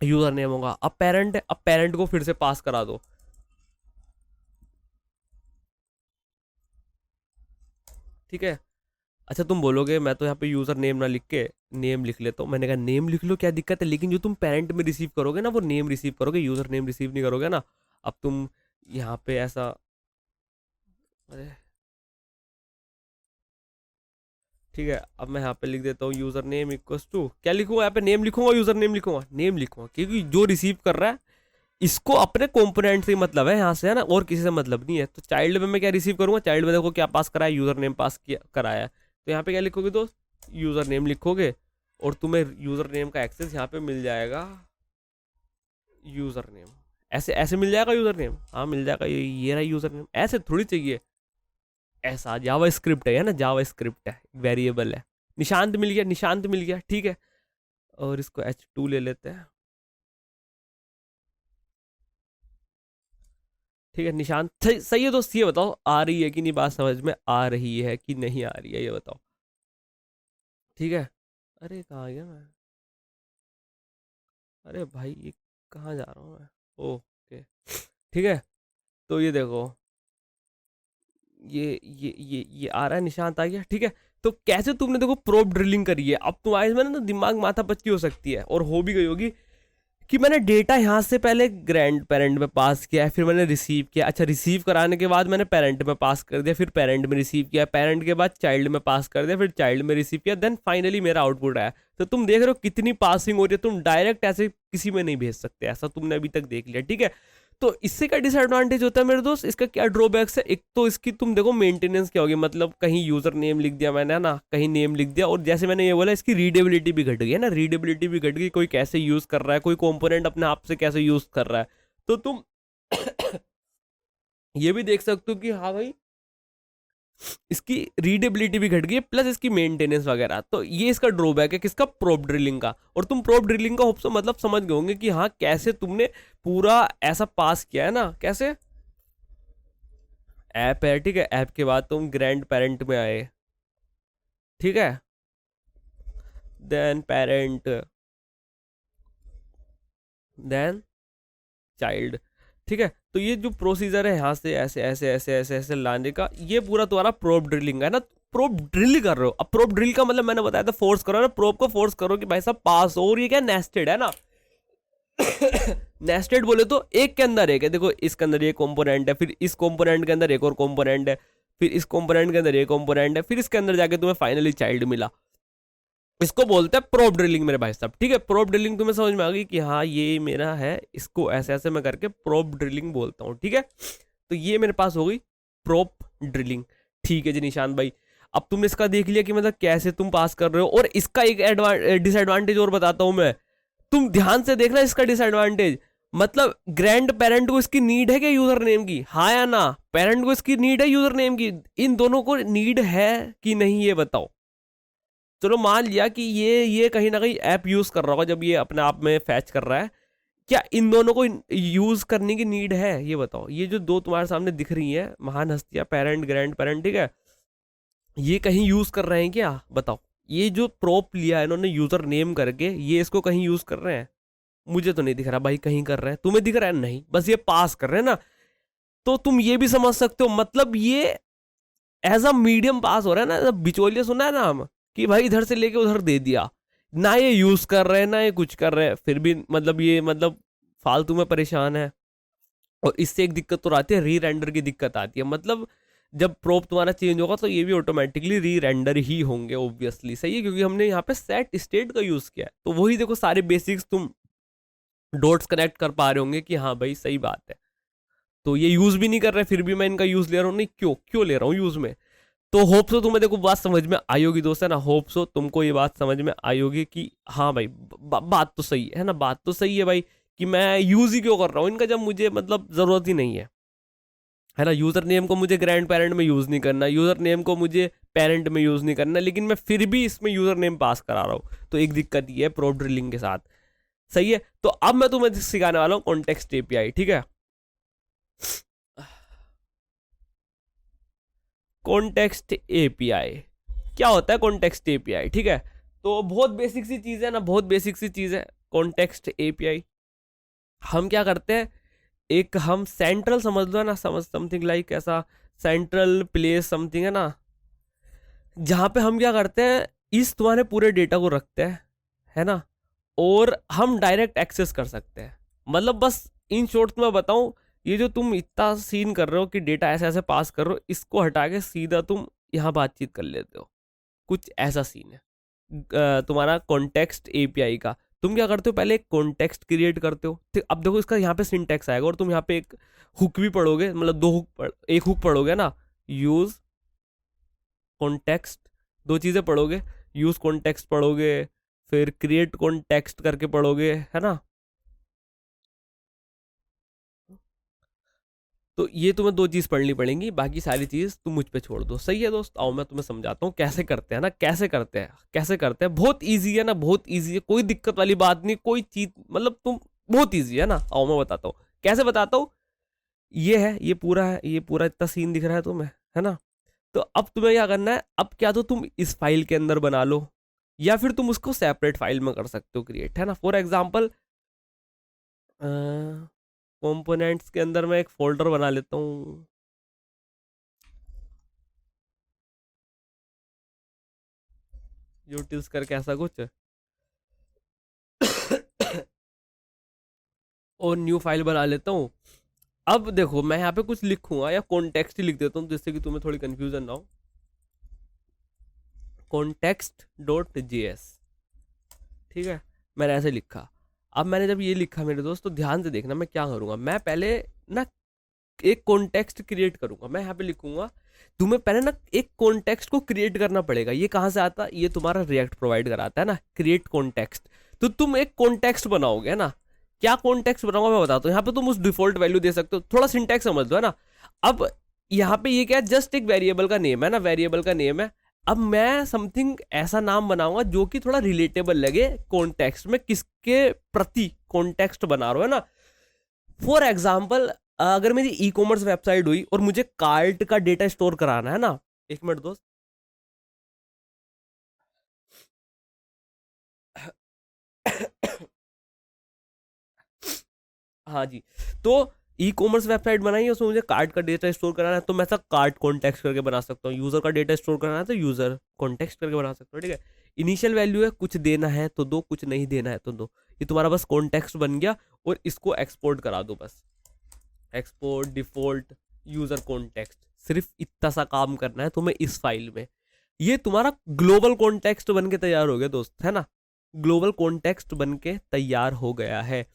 यूजर नेम होगा। अब पेरेंट है, अब पेरेंट को फिर से पास करा दो। ठीक है, अच्छा तुम बोलोगे मैं तो यहाँ पे यूजर नेम ना लिख के नेम लिख लेता हूँ, मैंने कहा नेम लिख लो, क्या दिक्कत है, लेकिन जो तुम पेरेंट में रिसीव करोगे ना, वो नेम रिसीव करोगे, यूजर नेम रिसीव नहीं करोगे ना। अब तुम यहाँ पे ऐसा, अरे ठीक है, अब मैं यहाँ पे लिख देता हूँ यूजर नेम इक्वल्स टू, क्या लिखूंगा यहाँ पे, नेम लिखूंगा, यूजर नेम लिखूंगा, नेम लिखूंगा, क्योंकि जो रिसीव कर रहा है इसको अपने कंपोनेंट से मतलब है, यहाँ से, है ना, और किसी से मतलब नहीं है। तो चाइल्ड में मैं क्या रिसीव करूंगा, चाइल्ड में देखो क्या पास कराया, यूजर नेम पास किया कराया है, तो यहाँ पे क्या लिखोगे दोस्त, यूजर नेम लिखोगे, और तुम्हें यूजर नेम का एक्सेस यहाँ पे मिल जाएगा, यूजर नेम ऐसे ऐसे मिल जाएगा, यूजर नेम हाँ मिल जाएगा, ये रहा यूजर नेम, ऐसे थोड़ी चाहिए, ऐसा जावा स्क्रिप्ट है ना, जावा स्क्रिप्ट है, वेरिएबल है। निशांत मिल गया, निशांत मिल गया, ठीक है, और इसको H2 ले लेते हैं। ठीक है, निशांत सही है दोस्त, ये बताओ आ रही है कि नहीं, बात समझ में आ रही है कि नहीं आ रही है, ये बताओ। ठीक है, अरे कहाँ गया मैं, अरे भाई ये कहाँ जा रहा हूँ मैं, ओके। ठीक है, तो ये देखो, ये आ रहा है, निशांत आ गया। ठीक है, तो कैसे तुमने देखो प्रोब ड्रिलिंग करी है, अब तुम्हारे में ना दिमाग माथा पच्ची हो सकती है, और हो भी गई होगी कि मैंने डेटा यहाँ से पहले ग्रैंड पेरेंट में पास किया है, फिर मैंने रिसीव किया, अच्छा रिसीव कराने के बाद मैंने पेरेंट में पास कर दिया, फिर पेरेंट में रिसीव किया, पेरेंट के बाद चाइल्ड में पास कर दिया, फिर चाइल्ड में रिसीव किया, देन फाइनली मेरा आउटपुट आया। तो तुम देख रहे हो कितनी पासिंग हो रही है, तुम डायरेक्ट ऐसे किसी में नहीं भेज सकते, ऐसा तुमने अभी तक देख लिया, ठीक है। तो इससे क्या डिसएडवांटेज होता है मेरे दोस्त, इसका क्या ड्रॉबैक्स है, एक तो इसकी तुम देखो मेंटेनेंस क्या होगी, मतलब कहीं यूजर नेम लिख दिया मैंने ना, कहीं नेम लिख दिया, और जैसे मैंने ये बोला इसकी रीडेबिलिटी भी घट गई है ना, रीडेबिलिटी भी घट गई, कोई कैसे यूज कर रहा है, कोई कंपोनेंट अपने आप से कैसे यूज कर रहा है, तो तुम ये भी देख सकते हो कि हाँ भाई इसकी रीडेबिलिटी भी घट गई है, प्लस इसकी मेंटेनेंस वगैरह। तो ये इसका ड्रॉबैक है किसका, प्रोप ड्रिलिंग का। और तुम प्रोप ड्रिलिंग का होप सो मतलब समझ गए होंगे कि हाँ कैसे तुमने पूरा ऐसा पास किया है ना, कैसे ऐप है, ठीक है, ऐप के बाद तुम ग्रैंड पेरेंट में आए, ठीक है, देन पेरेंट, देन चाइल्ड, ठीक है। तो ये जो प्रोसीजर है यहाँ से ऐसे ऐसे ऐसे ऐसे ऐसे लाने का, ये पूरा तुम्हारा प्रोप ड्रिलिंग है ना, प्रोप ड्रिल कर रहे हो। अब प्रोप ड्रिल का मतलब मैंने बताया था फोर्स करो ना, प्रोप को फोर्स करो कि भाई साहब पास हो, और ये क्या नेस्टेड है ना नेस्टेड बोले तो एक के अंदर एक है, देखो इसके अंदर ये कंपोनेंट है, फिर इस कंपोनेंट के अंदर एक और कंपोनेंट है, फिर इस कंपोनेंट के अंदर एक कंपोनेंट है, फिर इसके अंदर जाके तुम्हें फाइनली चाइल्ड मिला। इसको बोलते हैं प्रोप ड्रिलिंग मेरे भाई साहब, ठीक है। प्रोप ड्रिलिंग तुम्हें समझ में आ गई कि हाँ ये मेरा है, इसको ऐसे ऐसे मैं करके प्रोप ड्रिलिंग बोलता हूँ, ठीक है। तो ये मेरे पास हो गई प्रोप ड्रिलिंग, ठीक है जी निशान भाई। अब तुमने इसका देख लिया कि मतलब कैसे तुम पास कर रहे हो, और इसका एक डिसएडवांटेज और बताता हूं मैं, तुम ध्यान से देखना इसका डिसएडवांटेज। मतलब ग्रैंड पेरेंट को इसकी नीड है क्या यूजर नेम की, हाँ या ना, पेरेंट को इसकी नीड है यूजर नेम की, इन दोनों को नीड है कि नहीं ये बताओ। चलो मान लिया कि ये कहीं ना कहीं ऐप यूज कर रहा होगा जब ये अपने आप में फैच कर रहा है, क्या इन दोनों को यूज करने की नीड है ये बताओ। ये जो दो तुम्हारे सामने दिख रही हैं महान हस्तियां, पेरेंट ग्रैंड पेरेंट, ठीक है, ये कहीं यूज कर रहे हैं क्या बताओ। ये जो प्रोप लिया है इन्होंने यूजर नेम करके, ये इसको कहीं यूज कर रहे हैं, मुझे तो नहीं दिख रहा भाई कहीं कर रहे हैं, तुम्हें दिख रहा है नहीं, बस ये पास कर रहे हैं ना। तो तुम ये भी समझ सकते हो, मतलब ये एज अ मीडियम पास हो रहा है ना, बिचौलिया सुना है ना हम, कि भाई इधर से लेके उधर दे दिया, ना ये यूज कर रहे हैं ना ये कुछ कर रहे हैं, फिर भी मतलब ये मतलब फालतू में परेशान है। और इससे एक दिक्कत तो आती है, री रेंडर की दिक्कत आती है, मतलब जब प्रोप तुम्हारा चेंज होगा तो ये भी ऑटोमेटिकली री रेंडर ही होंगे ऑब्वियसली, सही है, क्योंकि हमने यहाँ पे सेट स्टेट का यूज किया है। तो वही देखो सारे बेसिक्स तुम डॉट्स कनेक्ट कर पा रहे होंगे कि हाँ भाई सही बात है। तो ये यूज भी नहीं कर रहे, फिर भी मैं इनका यूज ले रहा हूँ, नहीं क्यों क्यों ले रहा हूँ यूज में। तो होप सो तुम्हें देखो बात समझ में आई होगी दोस्त, है ना, होप सो तुमको ये बात समझ में आई होगी कि हाँ भाई बात तो सही है ना, बात तो सही है भाई, कि मैं यूज ही क्यों कर रहा हूँ इनका जब मुझे मतलब जरूरत ही नहीं है ना। यूजर नेम को मुझे ग्रैंड पेरेंट में यूज नहीं करना, यूजर नेम को मुझे पेरेंट में यूज नहीं करना, लेकिन मैं फिर भी इसमें यूजर नेम पास करा रहा हूँ। तो एक दिक्कत ये है प्रोप ड्रिलिंग के साथ, सही है। तो अब मैं तुम्हें सिखाने वाला हूँ कॉन्टेक्स्ट एपीआई, ठीक है। कॉन्टेक्स्ट एपीआई क्या होता है, कॉन्टेक्स्ट एपीआई, ठीक है। तो बहुत बेसिक सी चीज है ना, बहुत बेसिक सी चीज है कॉन्टेक्स्ट एपीआई। हम क्या करते हैं, एक हम सेंट्रल समझ लो ना, समझ समथिंग लाइक ऐसा सेंट्रल प्लेस समथिंग है ना, जहां पे हम क्या करते हैं इस तुम्हारे पूरे डेटा को रखते हैं, है ना, और हम डायरेक्ट एक्सेस कर सकते हैं। मतलब बस इन शॉर्ट मैं बताऊं, ये जो तुम इतना सीन कर रहे हो कि डेटा ऐसे ऐसे पास कर रहे हो, इसको हटा के सीधा तुम यहाँ बातचीत कर लेते हो, कुछ ऐसा सीन है तुम्हारा कॉन्टेक्स्ट एपीआई का। तुम क्या करते हो, पहले एक कॉन्टेक्स्ट क्रिएट करते हो, ठीक। अब देखो इसका यहाँ पे सिंटैक्स आएगा, और तुम यहाँ पे एक हुक भी पढ़ोगे, मतलब दो हुक एक हुक पढ़ोगे ना, यूज कॉन्टेक्स्ट, दो चीज़ें पढ़ोगे, यूज कॉन्टेक्स्ट पढ़ोगे, फिर क्रिएट कॉन्टेक्स्ट करके पढ़ोगे, है ना। तो ये तुम्हें दो चीज पढ़नी पड़ेंगी, बाकी सारी चीज तुम मुझ पे छोड़ दो, सही है दोस्त। आओ मैं तुम्हें समझाता हूँ कैसे करते हैं ना, कैसे करते हैं, कैसे करते हैं, बहुत इजी है ना, बहुत इजी है, कोई दिक्कत वाली बात नहीं, कोई चीज मतलब तुम बहुत इजी है ना। आओ मैं बताता हूँ कैसे बताता हूँ। ये है, ये पूरा है, ये पूरा इतना सीन दिख रहा है तुम्हें, है ना। तो अब तुम्हें क्या करना है, अब क्या तो तुम इस फाइल के अंदर बना लो, या फिर तुम उसको सेपरेट फाइल में कर सकते हो क्रिएट, है ना। फॉर एग्जाम्पल कंपोनेंट्स के अंदर मैं एक फोल्डर बना लेता हूँ, यूटिल्स करके ऐसा कुछ और न्यू फाइल बना लेता हूँ। अब देखो मैं यहाँ पे कुछ लिखूंगा या कॉन्टेक्स्ट ही लिख देता हूँ जिससे कि तुम्हें थोड़ी कंफ्यूजन ना हो। कॉन्टेक्स्ट डॉट जेएस, ठीक है, मैंने ऐसे लिखा। अब मैंने जब ये लिखा मेरे दोस्त, तो ध्यान से देखना मैं क्या करूंगा। मैं पहले ना एक कॉन्टेक्स्ट क्रिएट करूंगा। मैं यहाँ पे लिखूंगा, तुम्हें पहले ना एक कॉन्टेक्स्ट को क्रिएट करना पड़ेगा। ये कहाँ से आता है? ये तुम्हारा रिएक्ट प्रोवाइड कराता है ना, क्रिएट कॉन्टेक्स्ट। तो तुम एक कॉन्टेक्स्ट बनाओगे ना, क्या कॉन्टेक्स्ट बनाऊंगा मैं बताता हूँ। यहाँ पे तुम उस डिफॉल्ट वैल्यू दे सकते हो, थोड़ा सिंटैक्स समझ लो है ना। अब यहाँ पे ये क्या है, जस्ट एक वेरिएबल का नेम है ना, वेरिएबल का नेम है। अब मैं समथिंग ऐसा नाम बनाऊंगा जो कि थोड़ा रिलेटेबल लगे कॉन्टेक्स्ट में, किसके प्रति कॉन्टेक्स्ट बना रहा हो है ना। फॉर एग्जाम्पल, अगर मेरी ई कॉमर्स वेबसाइट हुई और मुझे कार्ट का डेटा स्टोर कराना है ना, एक मिनट दोस्त। हाँ जी। तो ई कॉमर्स वेबसाइट बनाई है, उसमें मुझे कार्ट का डेटा स्टोर कराना है, तो मैं ऐसा कार्ट कॉन्टेक्स्ट करके बना सकता हूँ। यूजर का डेटा स्टोर कराना है तो यूजर कॉन्टेक्स्ट करके बना सकता हूँ, ठीक है। इनिशियल वैल्यू है, कुछ देना है तो दो, कुछ नहीं देना है तो दो। ये तुम्हारा बस कॉन्टेक्स्ट बन गया। और इसको एक्सपोर्ट करा दो बस, एक्सपोर्ट डिफॉल्ट यूजर कॉन्टेक्स्ट। सिर्फ इतना सा काम करना है तुम्हें इस फाइल में। ये तुम्हारा ग्लोबल कॉन्टेक्स्ट बन के तैयार हो गया दोस्त, है ना। ग्लोबल कॉन्टेक्स्ट बन के तैयार हो गया है।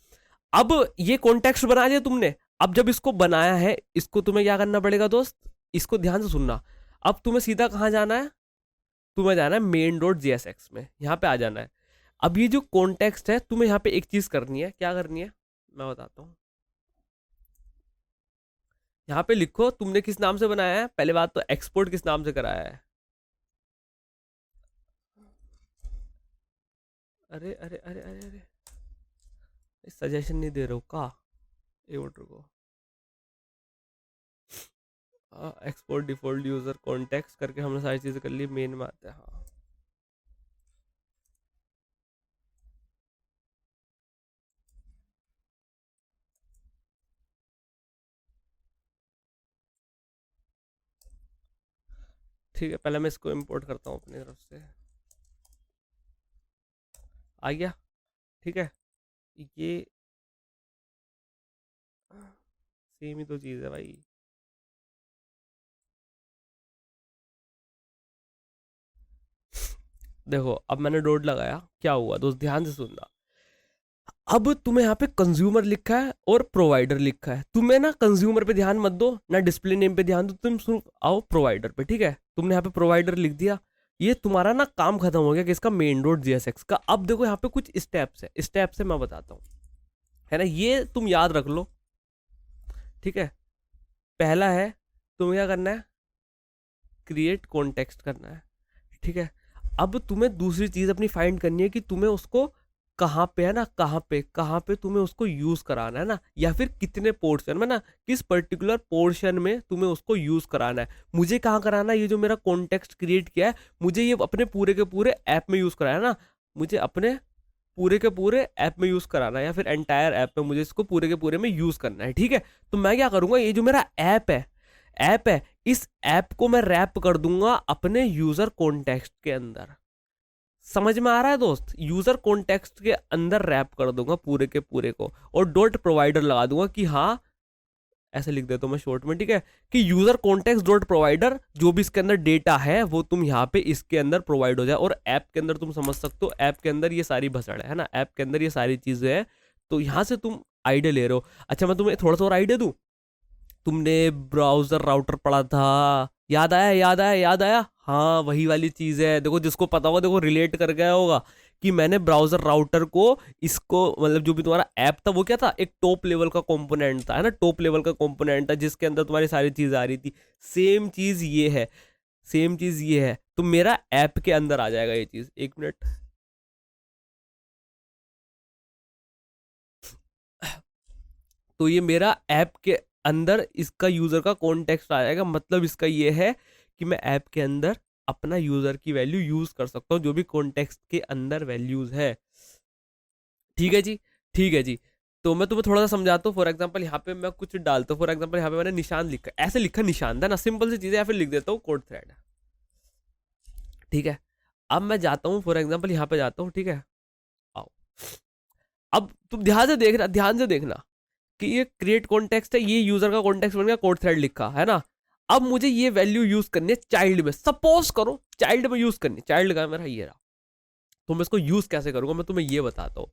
अब ये कॉन्टेक्स्ट बना लिया तुमने। अब जब इसको बनाया है, इसको तुम्हें क्या करना पड़ेगा दोस्त, इसको ध्यान से सुनना। अब तुम्हें सीधा कहाँ जाना है, तुम्हें जाना है मेन डॉट जेएसएक्स में, यहाँ पे आ जाना है। अब ये जो कॉन्टेक्स्ट है, तुम्हें यहाँ पे एक चीज करनी है। क्या करनी है मैं बताता हूँ। यहाँ पे लिखो तुमने किस नाम से बनाया है। पहले बात तो एक्सपोर्ट किस नाम से कराया है। अरे अरे अरे अरे अरे, सजेशन नहीं दे रहे हो का, एक मिनट रुको। एक्सपोर्ट डिफॉल्ट यूजर कॉन्टेक्स्ट करके हमने सारी चीजें कर ली, मेन में आता है। हाँ ठीक है, पहले मैं इसको इंपोर्ट करता हूँ अपनी तरफ से। आ गया, ठीक है। ये सेम ही तो चीज़ है भाई। देखो अब मैंने डॉट लगाया, क्या हुआ दोस्त, ध्यान से सुनना। अब तुम्हें यहाँ पे कंज्यूमर लिखा है और प्रोवाइडर लिखा है। तुम्हें ना कंज्यूमर पे ध्यान मत दो, ना डिस्प्ले नेम पे ध्यान दो, तुम सिर्फ आओ प्रोवाइडर पे, ठीक है। तुमने यहाँ पे प्रोवाइडर लिख दिया। ये तुम्हारा ना काम खत्म हो गया किसका, मेन डॉट जीएसएक्स का। अब देखो यहाँ पे कुछ स्टेप्स है, स्टेप्स है मैं बताता हूँ, है ना। ये तुम याद रख लो, ठीक है। पहला है, तुम्हें क्या करना है, क्रिएट कॉन्टेक्स्ट करना है, ठीक है। अब तुम्हें दूसरी चीज अपनी फाइंड करनी है कि तुम्हें उसको कहाँ पे है ना, कहाँ पे तुम्हें उसको यूज कराना है ना, या फिर कितने पोर्शन में ना, किस पर्टिकुलर पोर्शन में तुम्हें उसको यूज कराना है। मुझे कहाँ कराना है, ये जो मेरा कॉन्टेक्स्ट क्रिएट किया है, मुझे ये अपने पूरे के पूरे ऐप में यूज कराना है ना। मुझे अपने पूरे के पूरे ऐप में यूज कराना है, या फिर एंटायर ऐप में मुझे इसको पूरे के पूरे में यूज करना है, ठीक है। तो मैं क्या करूंगा, ये जो मेरा ऐप है, इस ऐप को मैं रैप कर दूंगा अपने यूजर कॉन्टेक्स्ट के अंदर। समझ में आ रहा है दोस्त, यूजर कॉन्टेक्स्ट के अंदर रैप कर दूंगा पूरे के पूरे को, और डॉट प्रोवाइडर लगा दूंगा कि हाँ, ऐसे लिख देता हूँ मैं शॉर्ट में, ठीक है, कि यूजर कॉन्टेक्स्ट डॉट प्रोवाइडर, जो भी इसके अंदर डेटा है वो तुम यहाँ पे इसके अंदर प्रोवाइड हो जाए। और ऐप के अंदर तुम समझ सकते हो, ऐप के अंदर ये सारी भसड़ है ना, ऐप के अंदर ये सारी चीजें हैं। तो यहाँ से तुम आइडिया ले रहे हो। अच्छा मैं तुम्हें थोड़ा सा और आइडिया दूं। तुमने ब्राउजर राउटर पढ़ा था, याद आया, याद आया, याद आया। हाँ वही वाली चीज है, देखो जिसको पता होगा देखो रिलेट कर गया होगा कि मैंने ब्राउजर राउटर को, इसको मतलब जो भी तुम्हारा ऐप था वो क्या था, एक टॉप लेवल का कंपोनेंट था, है ना, टॉप लेवल का कंपोनेंट था जिसके अंदर तुम्हारी सारी चीज आ रही थी। सेम चीज ये है, सेम चीज ये है। तो मेरा ऐप के अंदर आ जाएगा ये चीज, एक मिनट। तो ये मेरा ऐप के अंदर इसका यूजर का कॉन्टेक्स्ट आ जाएगा। मतलब इसका ये है कि मैं ऐप के अंदर अपना यूजर की वैल्यू यूज कर सकता हूँ, जो भी कॉन्टेक्स्ट के अंदर वैल्यूज है। ठीक है जी, ठीक है जी। तो मैं तुम्हें थोड़ा सा समझाता हूँ। फॉर एग्जाम्पल यहाँ पे मैं कुछ डालता हूँ, फॉर एग्जाम्पल यहाँ पे मैंने निशान लिखा, ऐसे लिखा निशान था ना, सिंपल सी चीज़ है, या फिर लिख देता हूँ कोड थ्रेड, ठीक है। अब मैं जाता हूँ, फॉर एग्जाम्पल यहाँ पे जाता हूँ, ठीक है। आओ, अब तुम ध्यान से देखना, ध्यान से देखना। कि ये क्रिएट कॉन्टेक्स्ट है, ये यूजर का कॉन्टेक्स्ट बन गया, कोड थ्रेड लिखा है ना। अब मुझे ये वैल्यू यूज करनी है चाइल्ड में, सपोज करो चाइल्ड में यूज करनी, चाइल्ड का मेरा ये रहा। तो मैं इसको यूज कैसे करूंगा, मैं तुम्हें ये बताता हूँ।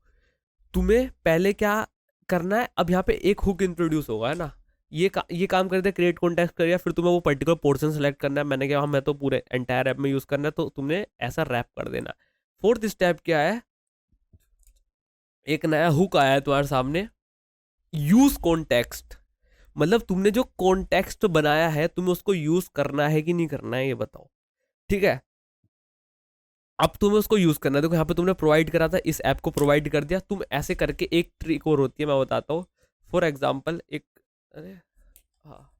तुम्हें पहले क्या करना है, अब यहाँ पे एक हुक इंट्रोड्यूस होगा है ना, ये काम कर दे, क्रिएट कॉन्टेक्स्ट करिए, फिर तुम्हें वो पर्टिकुलर पोर्शन सेलेक्ट करना है। मैंने कहा मैं तो पूरे एंटायर ऐप में यूज करना है, तो तुमने ऐसा रैप कर देना। फोर्थ स्टेप क्या है, एक नया हुक आया है तुम्हारे सामने, यूज कॉन्टेक्स्ट। मतलब तुमने जो कॉन्टेक्स्ट बनाया है तुम्हें उसको यूज करना है कि नहीं करना है, ये बताओ। ठीक है, अब तुम्हें उसको यूज करना है। देखो यहाँ पे तुमने प्रोवाइड करा था, इस ऐप को प्रोवाइड कर दिया। तुम ऐसे करके एक ट्रिक और होती है, मैं बताता हूँ। फॉर एग्जाम्पल एक, अरे हाँ,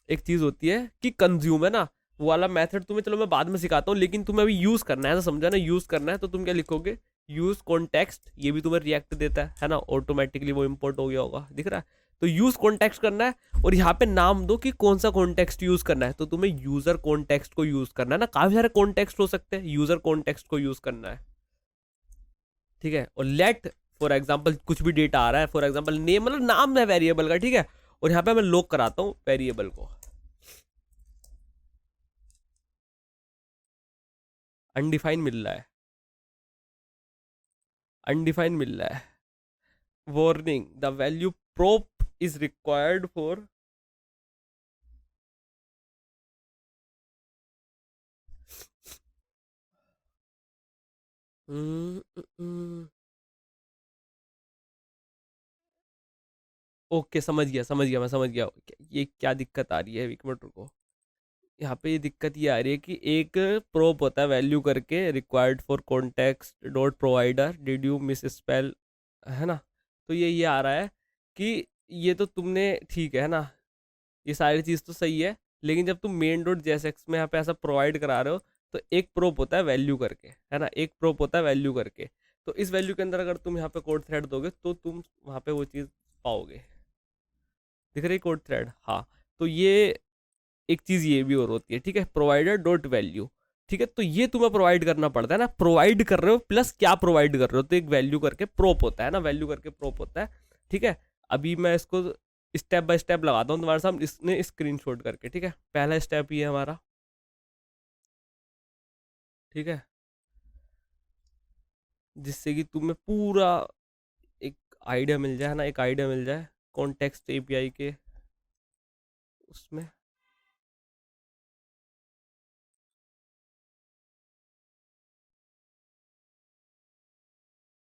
एक चीज होती है कि कंज्यूम है ना, वो वाला मेथड तुम्हें चलो मैं बाद में सिखाता हूँ, लेकिन तुम्हें अभी यूज करना है, ऐसा समझा ना, यूज करना है। तो तुम क्या लिखोगे, यूज कॉन्टेक्स्ट, ये भी तुम्हें रिएक्ट देता है ना, ऑटोमेटिकली वो इंपोर्ट हो गया होगा, दिख रहा है। तो यूज कॉन्टेक्स्ट करना है, और यहाँ पे नाम दो कि कौन सा कॉन्टेक्स्ट यूज करना है। तो तुम्हें यूजर कॉन्टेक्स्ट को यूज करना है ना, काफी सारे कॉन्टेक्स्ट हो सकते हैं, यूजर कॉन्टेक्स्ट को यूज करना है। ठीक है, और लेट फॉर एग्जाम्पल कुछ भी डेटा आ रहा है, फॉर एग्जाम्पल नेम, मतलब नाम है वेरिएबल का। ठीक है, और यहाँ पे मैं लॉक कराता हूँ वेरिएबल को, अनडिफाइन मिल रहा है, अनडिफाइंड मिल रहा है। Warning, the value prop is required for, okay समझ गया, समझ गया, मैं समझ गया ये क्या दिक्कत आ रही है। एक मिनट रुको, यहाँ पे ये दिक्कत ये आ रही है कि एक प्रोप होता है वैल्यू करके, required for context dot provider, did you miss spell, है ना। तो ये आ रहा है कि ये तो तुमने ठीक है ना, ये सारी चीज़ तो सही है, लेकिन जब तुम मेन डॉट जेएसएक्स में यहाँ पे ऐसा प्रोवाइड करा रहे हो, तो एक प्रोप होता है वैल्यू करके, है ना, एक प्रोप होता है वैल्यू करके। तो इस वैल्यू के अंदर अगर तुम यहाँ पे कोड थ्रेड दोगे तो तुम वहाँ पे वो चीज़ पाओगे, दिख रही कोड थ्रेड। हाँ, तो ये एक चीज़ ये भी और होती है। ठीक है, प्रोवाइडर डॉट वैल्यू, ठीक है, तो ये तुम्हें प्रोवाइड करना पड़ता है ना, प्रोवाइड कर रहे हो प्लस क्या प्रोवाइड कर रहे हो, तो एक वैल्यू करके प्रोप होता है ना, वैल्यू करके प्रोप होता है। ठीक है, अभी मैं इसको स्टेप बाय स्टेप लगाता हूँ तुम्हारे सामने, इसने स्क्रीनशॉट करके। ठीक है, पहला स्टेप ये है हमारा। ठीक है, जिससे कि तुम्हें पूरा एक आइडिया मिल जाए ना, एक आइडिया मिल जाए कॉन्टेक्स्ट एपीआई के उसमें।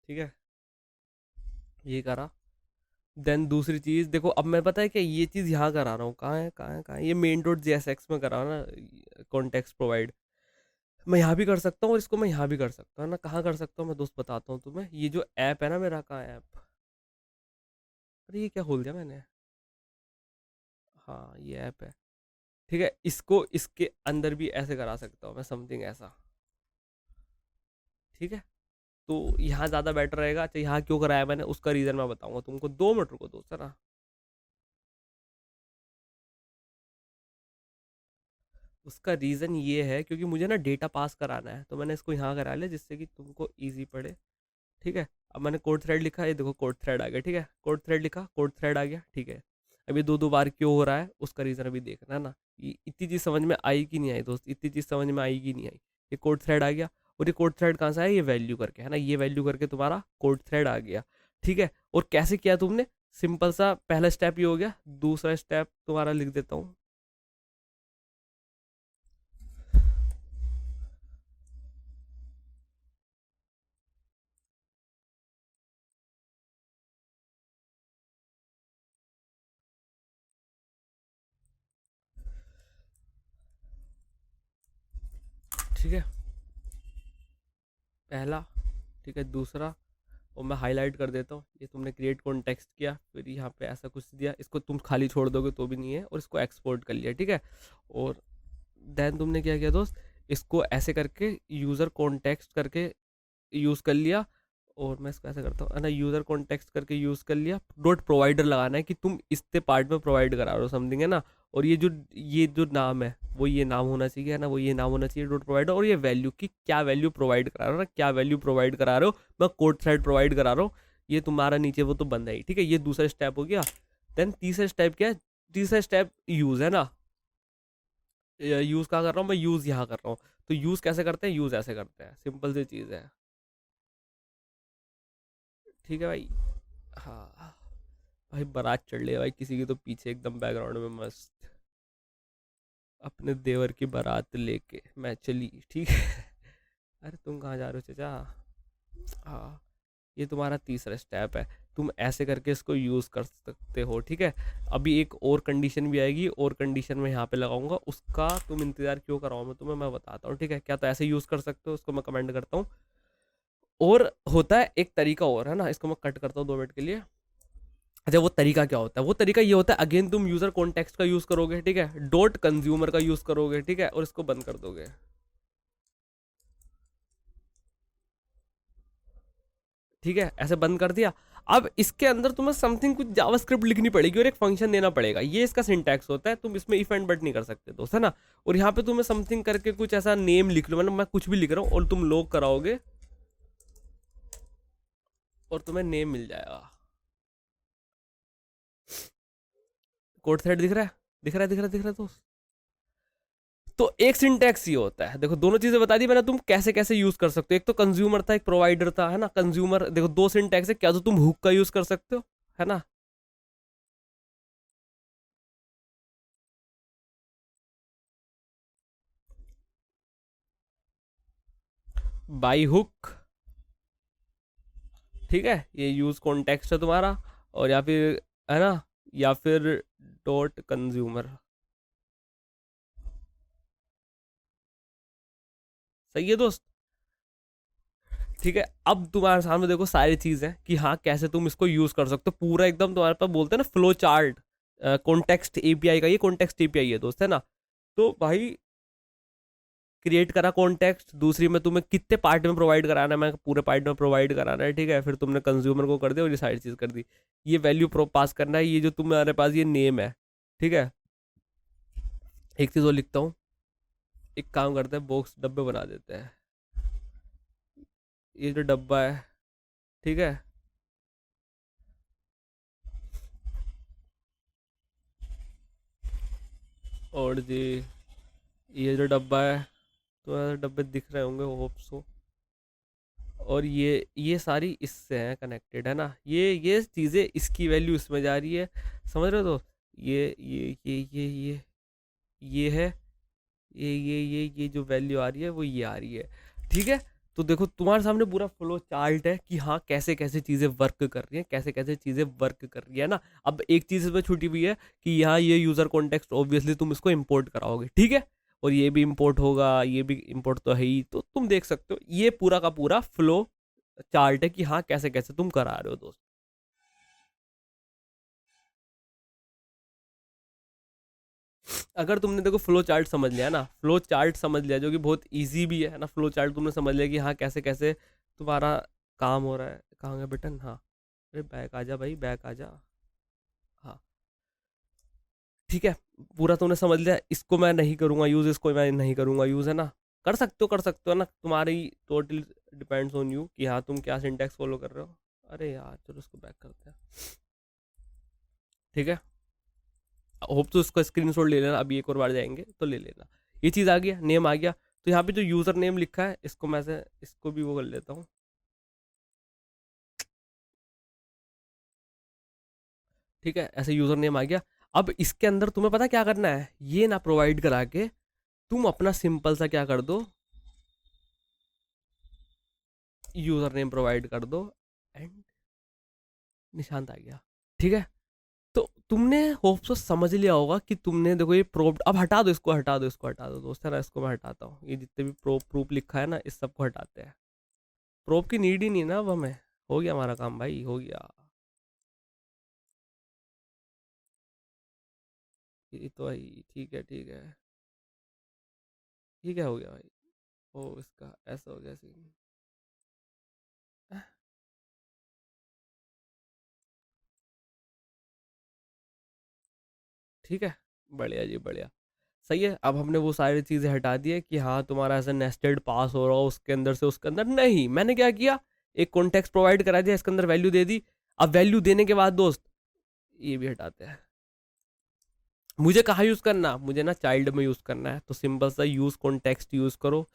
ठीक है, ये करा। देन दूसरी चीज़ देखो, अब मैं पता है कि ये चीज़ यहाँ करा रहा हूँ, कहाँ है कहाँ है कहाँ है, ये मेन डॉट जेएसएक्स में करा ना, कॉन्टेक्स्ट प्रोवाइड। मैं यहाँ भी कर सकता हूँ और इसको मैं यहाँ भी कर सकता हूँ ना। कहाँ कर सकता हूँ मैं दोस्त बताता हूँ तुम्हें, ये जो ऐप है ना मेरा, कहाँ है ऐप, अरे ये क्या खोल दिया मैंने, हाँ ये ऐप है। ठीक है, इसको इसके अंदर भी ऐसे करा सकता हूँ मैं, समथिंग ऐसा। ठीक है, तो यहाँ ज़्यादा बेटर रहेगा। अच्छा, यहाँ क्यों कराया मैंने, उसका रीज़न मैं बताऊंगा तुमको, 2 मिनट रुको दोस्त है ना। उसका रीज़न ये है क्योंकि मुझे ना डेटा पास कराना है, तो मैंने इसको यहाँ करा लिया जिससे कि तुमको ईजी पड़े। ठीक है, अब मैंने कोड थ्रेड लिखा, ये देखो कोड थ्रेड आ गया। ठीक है, कोड थ्रेड लिखा, कोड थ्रेड आ गया। ठीक है, अभी 2 2 बार क्यों हो रहा है उसका रीज़न अभी देखना है ना। ये इतनी चीज़ समझ में आई कि नहीं आई दोस्त, इतनी चीज़ समझ में आई कि नहीं आई। ये कोड थ्रेड आ गया, और ये कोड थ्रेड कहाँ से आया, ये वैल्यू करके, है ना, ये वैल्यू करके तुम्हारा कोड थ्रेड आ गया। ठीक है, और कैसे किया तुमने, सिंपल सा पहला स्टेप ये हो गया। दूसरा स्टेप तुम्हारा लिख देता हूँ। ठीक है, पहला, ठीक है, दूसरा, और मैं हाईलाइट कर देता हूँ। ये तुमने क्रिएट कॉन्टेक्स्ट किया, फिर यहाँ पे ऐसा कुछ दिया, इसको तुम खाली छोड़ दोगे तो भी नहीं है, और इसको एक्सपोर्ट कर लिया। ठीक है, और देन तुमने क्या किया दोस्त, इसको ऐसे करके यूज़र कॉन्टेक्स्ट करके यूज़ कर लिया। और मैं इसको ऐसा करता हूँ, है ना, यूज़र कॉन्टेक्स्ट करके यूज़ कर लिया। डॉट प्रोवाइडर लगाना है कि तुम इसके पार्ट में प्रोवाइड करा रहे हो समथिंग, है ना। और ये जो नाम है वो ये नाम होना चाहिए, है ना, वो ये नाम होना चाहिए डॉट प्रोवाइडर। और ये वैल्यू की क्या वैल्यू प्रोवाइड करा रहे हो ना, क्या वैल्यू प्रोवाइड करा रहे हो, मैं कोड थ्रेड प्रोवाइड करा रहा हूँ। ये तुम्हारा नीचे वो तो बंद है ही, ठीक है, ये दूसरा स्टेप हो गया। देन तीसरा स्टेप क्या है? तीसरा स्टेप यूज है ना। यूज कहाँ कर रहा हूँ मैं? यूज यहाँ कर रहा हूँ। तो यूज कैसे करते हैं? यूज ऐसे करते हैं, सिंपल सी चीज है। ठीक है भाई। हाँ भाई, बारात चढ़ लिया भाई किसी की तो पीछे एकदम बैकग्राउंड में मस्त, अपने देवर की बारात लेके मैं चली, ठीक है। अरे तुम कहाँ जा रहे हो चाचा? हाँ, ये तुम्हारा तीसरा स्टेप है। तुम ऐसे करके इसको यूज़ कर सकते हो, ठीक है। अभी एक और कंडीशन भी आएगी, और कंडीशन में यहाँ पे लगाऊंगा, उसका तुम इंतजार क्यों कराओ मैं तुम्हें, मैं बताता हूँ, ठीक है। क्या तो ऐसे यूज़ कर सकते हो, उसको मैं कमेंट करता हूँ। और होता है एक तरीका और, है ना, इसको मैं कट करता हूँ 2 मिनट के लिए। अच्छा, वो तरीका क्या होता है? वो तरीका ये होता है, अगेन तुम यूज़र कॉन्टेक्स्ट का यूज़ करोगे, ठीक है, डॉट कंज्यूमर का यूज़ करोगे, ठीक है, और इसको बंद कर दोगे, ठीक है, ऐसे बंद कर दिया। अब इसके अंदर तुम्हें समथिंग कुछ जावास्क्रिप्ट लिखनी पड़ेगी और एक फंक्शन देना पड़ेगा, ये इसका सिंटैक्स होता है। तुम इसमें इफ एंड बट नहीं कर सकते दोस्त, है ना। और यहाँ पे तुम्हें समथिंग करके कुछ ऐसा नेम लिख लो, मतलब मैं कुछ भी लिख रहा हूँ और तुम लॉग कराओगे और तुम्हें नेम मिल जाएगा। कोड थ्रेड दिख रहा है? दिख रहा है, दिख रहा है, दिख रहा है दोस्त। तो एक सिंटैक्स ये होता है, देखो दोनों चीजें बता दी मैंने, तुम कैसे कैसे यूज कर सकते हो। एक तो कंज्यूमर था, एक प्रोवाइडर था, है ना। कंज्यूमर देखो, 2 सिंटैक्स है, क्या तो तुम हुक का यूज कर सकते हो, है ना, बाई हुक, ठीक है, ये यूज कॉन्टेक्स्ट है तुम्हारा। और या फिर, है ना, या फिर डॉट कंज्यूमर, सही है दोस्त। ठीक है, अब तुम्हारे सामने देखो सारी चीज है कि हाँ कैसे तुम इसको यूज कर सकते हो, पूरा एकदम तुम्हारे पास बोलते हैं ना फ्लो चार्ट। कॉन्टेक्स्ट एपीआई का ये कॉन्टेक्स्ट एपीआई है दोस्त, है ना। तो भाई, क्रिएट करा कॉन्टेक्स्ट, दूसरी में तुम्हें कितने पार्ट में प्रोवाइड कराना है, मैं पूरे पार्ट में प्रोवाइड कराना है, ठीक है। फिर तुमने कंज्यूमर को कर दिया और ये सारी चीज कर दी। ये वैल्यू पास करना है, ये जो तुम्हारे पास ये नेम है, ठीक है। एक चीज और लिखता हूँ, एक काम करते हैं, बॉक्स डब्बे बना देते हैं। ये जो डब्बा है, ठीक है, और जी ये जो डब्बा है, तो यार डब्बे दिख रहे होंगे, होप सो। और ये सारी इससे हैं कनेक्टेड, है ना। ये चीज़ें, इसकी वैल्यू इसमें जा रही है, समझ रहे हो। तो ये है, ये जो वैल्यू आ रही है वो ये आ रही है, ठीक है। तो देखो तुम्हारे सामने पूरा फ्लो चार्ट है कि हाँ कैसे कैसे चीज़ें वर्क कर रही हैं, कैसे कैसे चीज़ें वर्क कर रही है ना। अब एक चीज़ इसमें छुटी हुई है कि यहाँ ये यूज़र कॉन्टेक्स्ट ऑब्वियसली तुम इसको इंपोर्ट कराओगे, ठीक है। और ये भी इंपोर्ट होगा, ये भी इंपोर्ट तो है ही। तो तुम देख सकते हो ये पूरा का पूरा फ्लो चार्ट है कि हाँ कैसे कैसे तुम करा रहे हो दोस्त। अगर तुमने देखो फ्लो चार्ट समझ लिया ना, फ्लो चार्ट समझ लिया, जो कि बहुत इजी भी है ना, फ्लो चार्ट तुमने समझ लिया कि हाँ कैसे कैसे तुम्हारा काम हो रहा है। कहाँ गया बटन? हाँ, अरे बैक आ जा भाई, बैक आ जा। हाँ, ठीक है, पूरा तुमने समझ लिया। इसको मैं नहीं करूँगा यूज़, इसको मैं नहीं करूँगा यूज़, है ना। कर सकते हो ना, तुम्हारी टोटल डिपेंड्स ऑन यू कि हाँ तुम क्या सिंटेक्स फॉलो कर रहे हो। अरे यार चलो उसको बैक करते हैं, ठीक है। होप तो उसका स्क्रीनशॉट ले लेना, अभी एक और बार जाएंगे तो ले लेना। ये चीज़ आ गया, नेम आ गया। तो यहाँ पे जो यूज़र नेम लिखा है, इसको मैं से इसको भी वो कर लेता हूँ, ठीक है। ऐसे यूज़र नेम आ गया। अब इसके अंदर तुम्हें पता क्या करना है, ये ना प्रोवाइड करा के तुम अपना सिंपल सा क्या कर दो, यूज़र नेम प्रोवाइड कर दो, एंड निशांत आ गया, ठीक है। तो तुमने होप सो समझ लिया होगा कि तुमने देखो ये प्रोप, अब हटा दो इसको, हटा दो इसको, हटा दो दोस्त, है ना। इसको मैं हटाता हूँ, ये जितने भी प्रूफ लिखा है ना, इस सबको हटाते हैं। प्रोप की नीड ही नहीं ना अब हमें, हो गया हमारा काम भाई, हो गया। ये तो भाई ठीक है, ठीक है, ठीक है, हो गया भाई। ओ इसका ऐसा हो गया सीन, ठीक है, बढ़िया जी बढ़िया। सही है, अब हमने वो सारी चीज़ें हटा दी है कि हाँ तुम्हारा ऐसा नेस्टेड पास हो रहा हो उसके अंदर से उसके अंदर, नहीं, मैंने क्या किया, एक कॉन्टेक्स्ट प्रोवाइड करा दिया, इसके अंदर वैल्यू दे दी। अब वैल्यू देने के बाद दोस्त ये भी हटाते हैं। मुझे कहाँ यूज़ करना, मुझे ना चाइल्ड में यूज़ करना है, तो सिंपल सा यूज़ कॉन्टेक्स्ट यूज़ करो।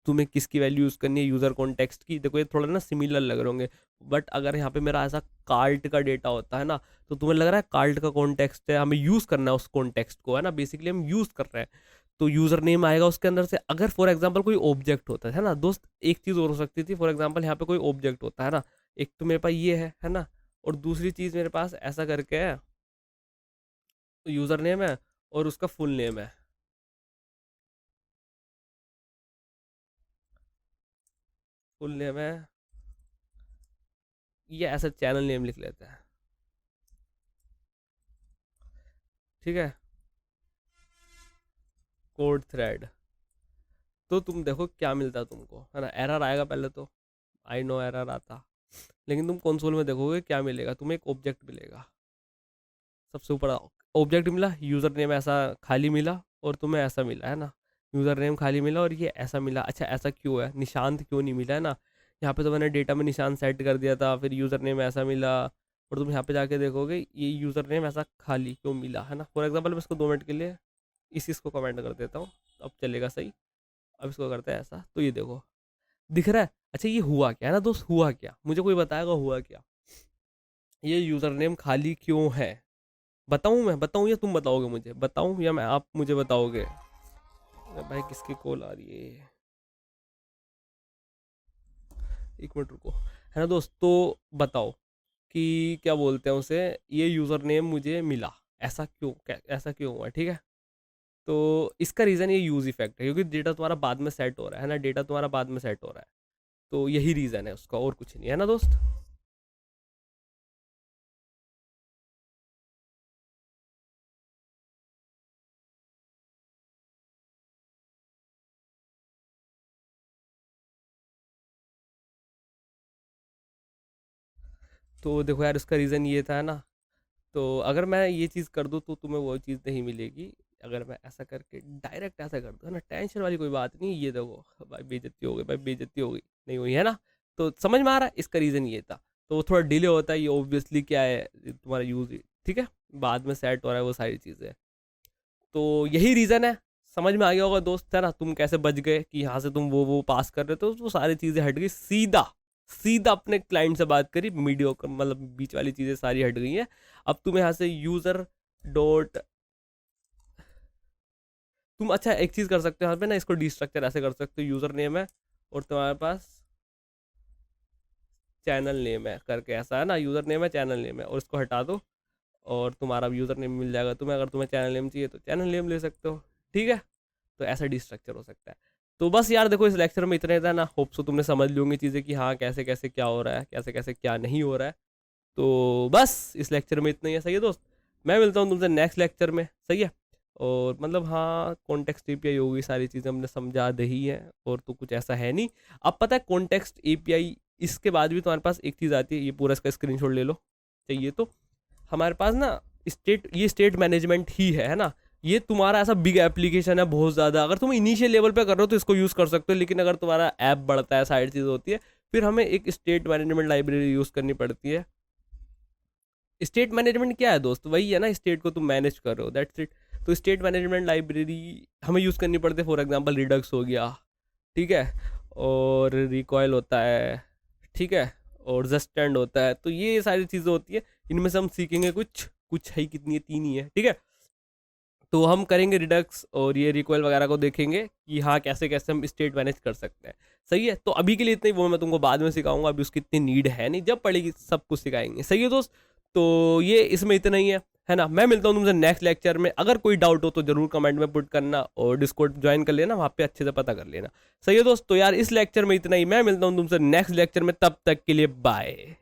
तुम्हें किसकी वैल्यू यूज़ करनी है, यूज़र कॉन्टेक्स्ट की। देखो ये थोड़ा ना सिमिलर लग रहे होंगे, बट अगर यहाँ पे मेरा ऐसा कार्ट का डेटा होता है ना, तो तुम्हें लग रहा है कार्ट का कॉन्टेक्स्ट है, हमें यूज़ करना है उस कॉन्टेक्स्ट को, है ना, बेसिकली हम यूज़ कर रहे हैं। तो यूज़र नेम आएगा उसके अंदर से। अगर फॉर एग्जाम्पल कोई ऑब्जेक्ट होता है ना दोस्त, एक चीज़ और हो सकती थी, फॉर एग्जाम्पल यहाँ पे कोई ऑब्जेक्ट होता है ना, एक तो मेरे पास ये है ना, और दूसरी चीज़ मेरे पास ऐसा करके है, यूज़र नेम है और उसका फुल नेम है। फुल नेम है, ये ऐसा चैनल नेम लिख लेते हैं, ठीक है, कोड थ्रेड। तो तुम देखो क्या मिलता है तुमको, है ना, एरर आएगा पहले तो, आई नो एरर आता, लेकिन तुम कंसोल में देखोगे क्या मिलेगा, तुम्हें एक ऑब्जेक्ट मिलेगा। सबसे ऊपर ऑब्जेक्ट मिला, यूज़र नेम ऐसा खाली मिला, और तुम्हें ऐसा मिला, है ना, यूज़र नेम खाली मिला और ये ऐसा मिला। अच्छा ऐसा क्यों है, निशांत क्यों नहीं मिला, है ना, यहाँ पे तो मैंने डेटा में निशान सेट कर दिया था, फिर यूज़र नेम ऐसा मिला, और तुम यहाँ पे जाके देखोगे ये यूज़र नेम ऐसा खाली क्यों मिला, है ना। फॉर एग्जाम्पल मैं इसको 2 मिनट के लिए इस चीज़ को कमेंट कर देता हूँ, अब चलेगा सही। अब इसको करते हैं ऐसा, तो ये देखो दिख रहा है। अच्छा ये हुआ क्या, है ना दोस्त, हुआ क्या, मुझे कोई बताएगा हुआ क्या, ये यूज़र नेम खाली क्यों है। बताऊं मैं, बताऊं या तुम बताओगे मुझे, बताऊं या मैं, आप मुझे बताओगे। अरे भाई किसकी कॉल आ रही है, एक मिनट रुको, है ना दोस्त, तो बताओ कि क्या बोलते हैं उसे, ये यूज़र नेम मुझे मिला, ऐसा क्यों, ऐसा क्यों हुआ, ठीक है। तो इसका रीज़न ये यूज़ इफेक्ट है, क्योंकि डेटा तुम्हारा बाद में सेट हो रहा है ना, डेटा तुम्हारा बाद में सेट हो रहा है, तो यही रीज़न है उसका, और कुछ नहीं है ना दोस्त। तो देखो यार इसका रीज़न ये था ना, तो अगर मैं ये चीज़ कर दूँ तो तुम्हें वो चीज़ नहीं मिलेगी। अगर मैं ऐसा करके डायरेक्ट ऐसा कर दूँ, है ना, टेंशन वाली कोई बात नहीं, ये देखो भाई बेइज्जती हो गई, भाई बेइज्जती हो गई, नहीं हुई, है ना। तो समझ में आ रहा है, इसका रीज़न ये था। तो वो थोड़ा डिले होता है, ये ऑब्वियसली क्या है, ये तुम्हारा यूज़, ठीक है, बाद में सेट हो रहा है वो सारी चीज़ें। तो यही रीज़न है, समझ में आ गया होगा दोस्त, है ना। तुम कैसे बच गए कि यहाँ से तुम वो पास कर रहे, तो वो सारी चीज़ें हट गई, सीधा सीधा अपने क्लाइंट से बात करी, मीडियोकर मतलब बीच वाली चीज़ें सारी हट गई हैं। अब तुम यहाँ से यूज़र डॉट, तुम अच्छा एक चीज़ कर सकते हो यहाँ पे ना, इसको डिस्ट्रक्चर ऐसे कर सकते हो, यूज़र नेम है और तुम्हारे पास चैनल नेम है करके, ऐसा है ना, यूज़र नेम है चैनल नेम है, और इसको हटा दो और तुम्हारा यूज़र नेम मिल जाएगा तुम्हें। अगर तुम्हें चैनल नेम चाहिए तो चैनल नेम ले सकते हो, ठीक है। तो ऐसा डिस्ट्रक्चर हो सकता है। तो बस यार देखो इस लेक्चर में इतना ही था ना, होप सो तुमने समझ ली होंगी चीज़ें कि हाँ कैसे कैसे क्या हो रहा है, कैसे कैसे क्या नहीं हो रहा है। तो बस इस लेक्चर में इतना ही है, सही है दोस्त। मैं मिलता हूँ तुमसे नेक्स्ट लेक्चर में, सही है। और मतलब हाँ कॉन्टेक्स्ट एपीआई होगी, सारी चीज़ें हमने समझा दे ही है, और तो कुछ ऐसा है नहीं। अब पता है कॉन्टेक्स्ट एपीआई, इसके बाद भी तुम्हारे पास एक चीज़ आती है, ये पूरा इसका स्क्रीनशॉट ले लो, चाहिए तो। हमारे पास ना ये स्टेट मैनेजमेंट ही है ना। ये तुम्हारा ऐसा बिग एप्लीकेशन है बहुत ज़्यादा, अगर तुम इनिशियल लेवल पे कर रहे हो तो इसको यूज़ कर सकते हो, लेकिन अगर तुम्हारा ऐप बढ़ता है, साइड चीज़ होती है, फिर हमें एक स्टेट मैनेजमेंट लाइब्रेरी यूज़ करनी पड़ती है। स्टेट मैनेजमेंट क्या है दोस्त, वही है ना, स्टेट को तुम मैनेज कर रहे हो, दैट्स इट। तो स्टेट मैनेजमेंट लाइब्रेरी हमें यूज़ करनी पड़ती है, फॉर एग्जांपल रिडक्स हो गया, ठीक है, और रिकॉयल होता है, ठीक है, और जस्टैंड होता है। तो ये सारी चीज़ें होती है, इनमें से हम सीखेंगे कुछ कुछ है, कितनी है, 3 ही है, ठीक है। तो हम करेंगे रिडक्स और ये रिकॉयल वगैरह को देखेंगे कि हाँ कैसे कैसे हम स्टेट मैनेज कर सकते हैं, सही है। तो अभी के लिए इतना ही, वो मैं तुमको बाद में सिखाऊंगा, अभी उसकी इतनी नीड है नहीं, जब पड़ेगी सब कुछ सिखाएंगे, सही है दोस्त। तो ये इसमें इतना ही है ना। मैं मिलता हूँ तुमसे नेक्स्ट लेक्चर में, अगर कोई डाउट हो तो जरूर कमेंट में पुट करना, और डिस्कॉर्ड ज्वाइन कर लेना, वहाँ पे अच्छे से पता कर लेना, सही है दोस्त। तो यार इस लेक्चर में इतना ही, मैं मिलता हूँ तुमसे नेक्स्ट लेक्चर में, तब तक के लिए बाय।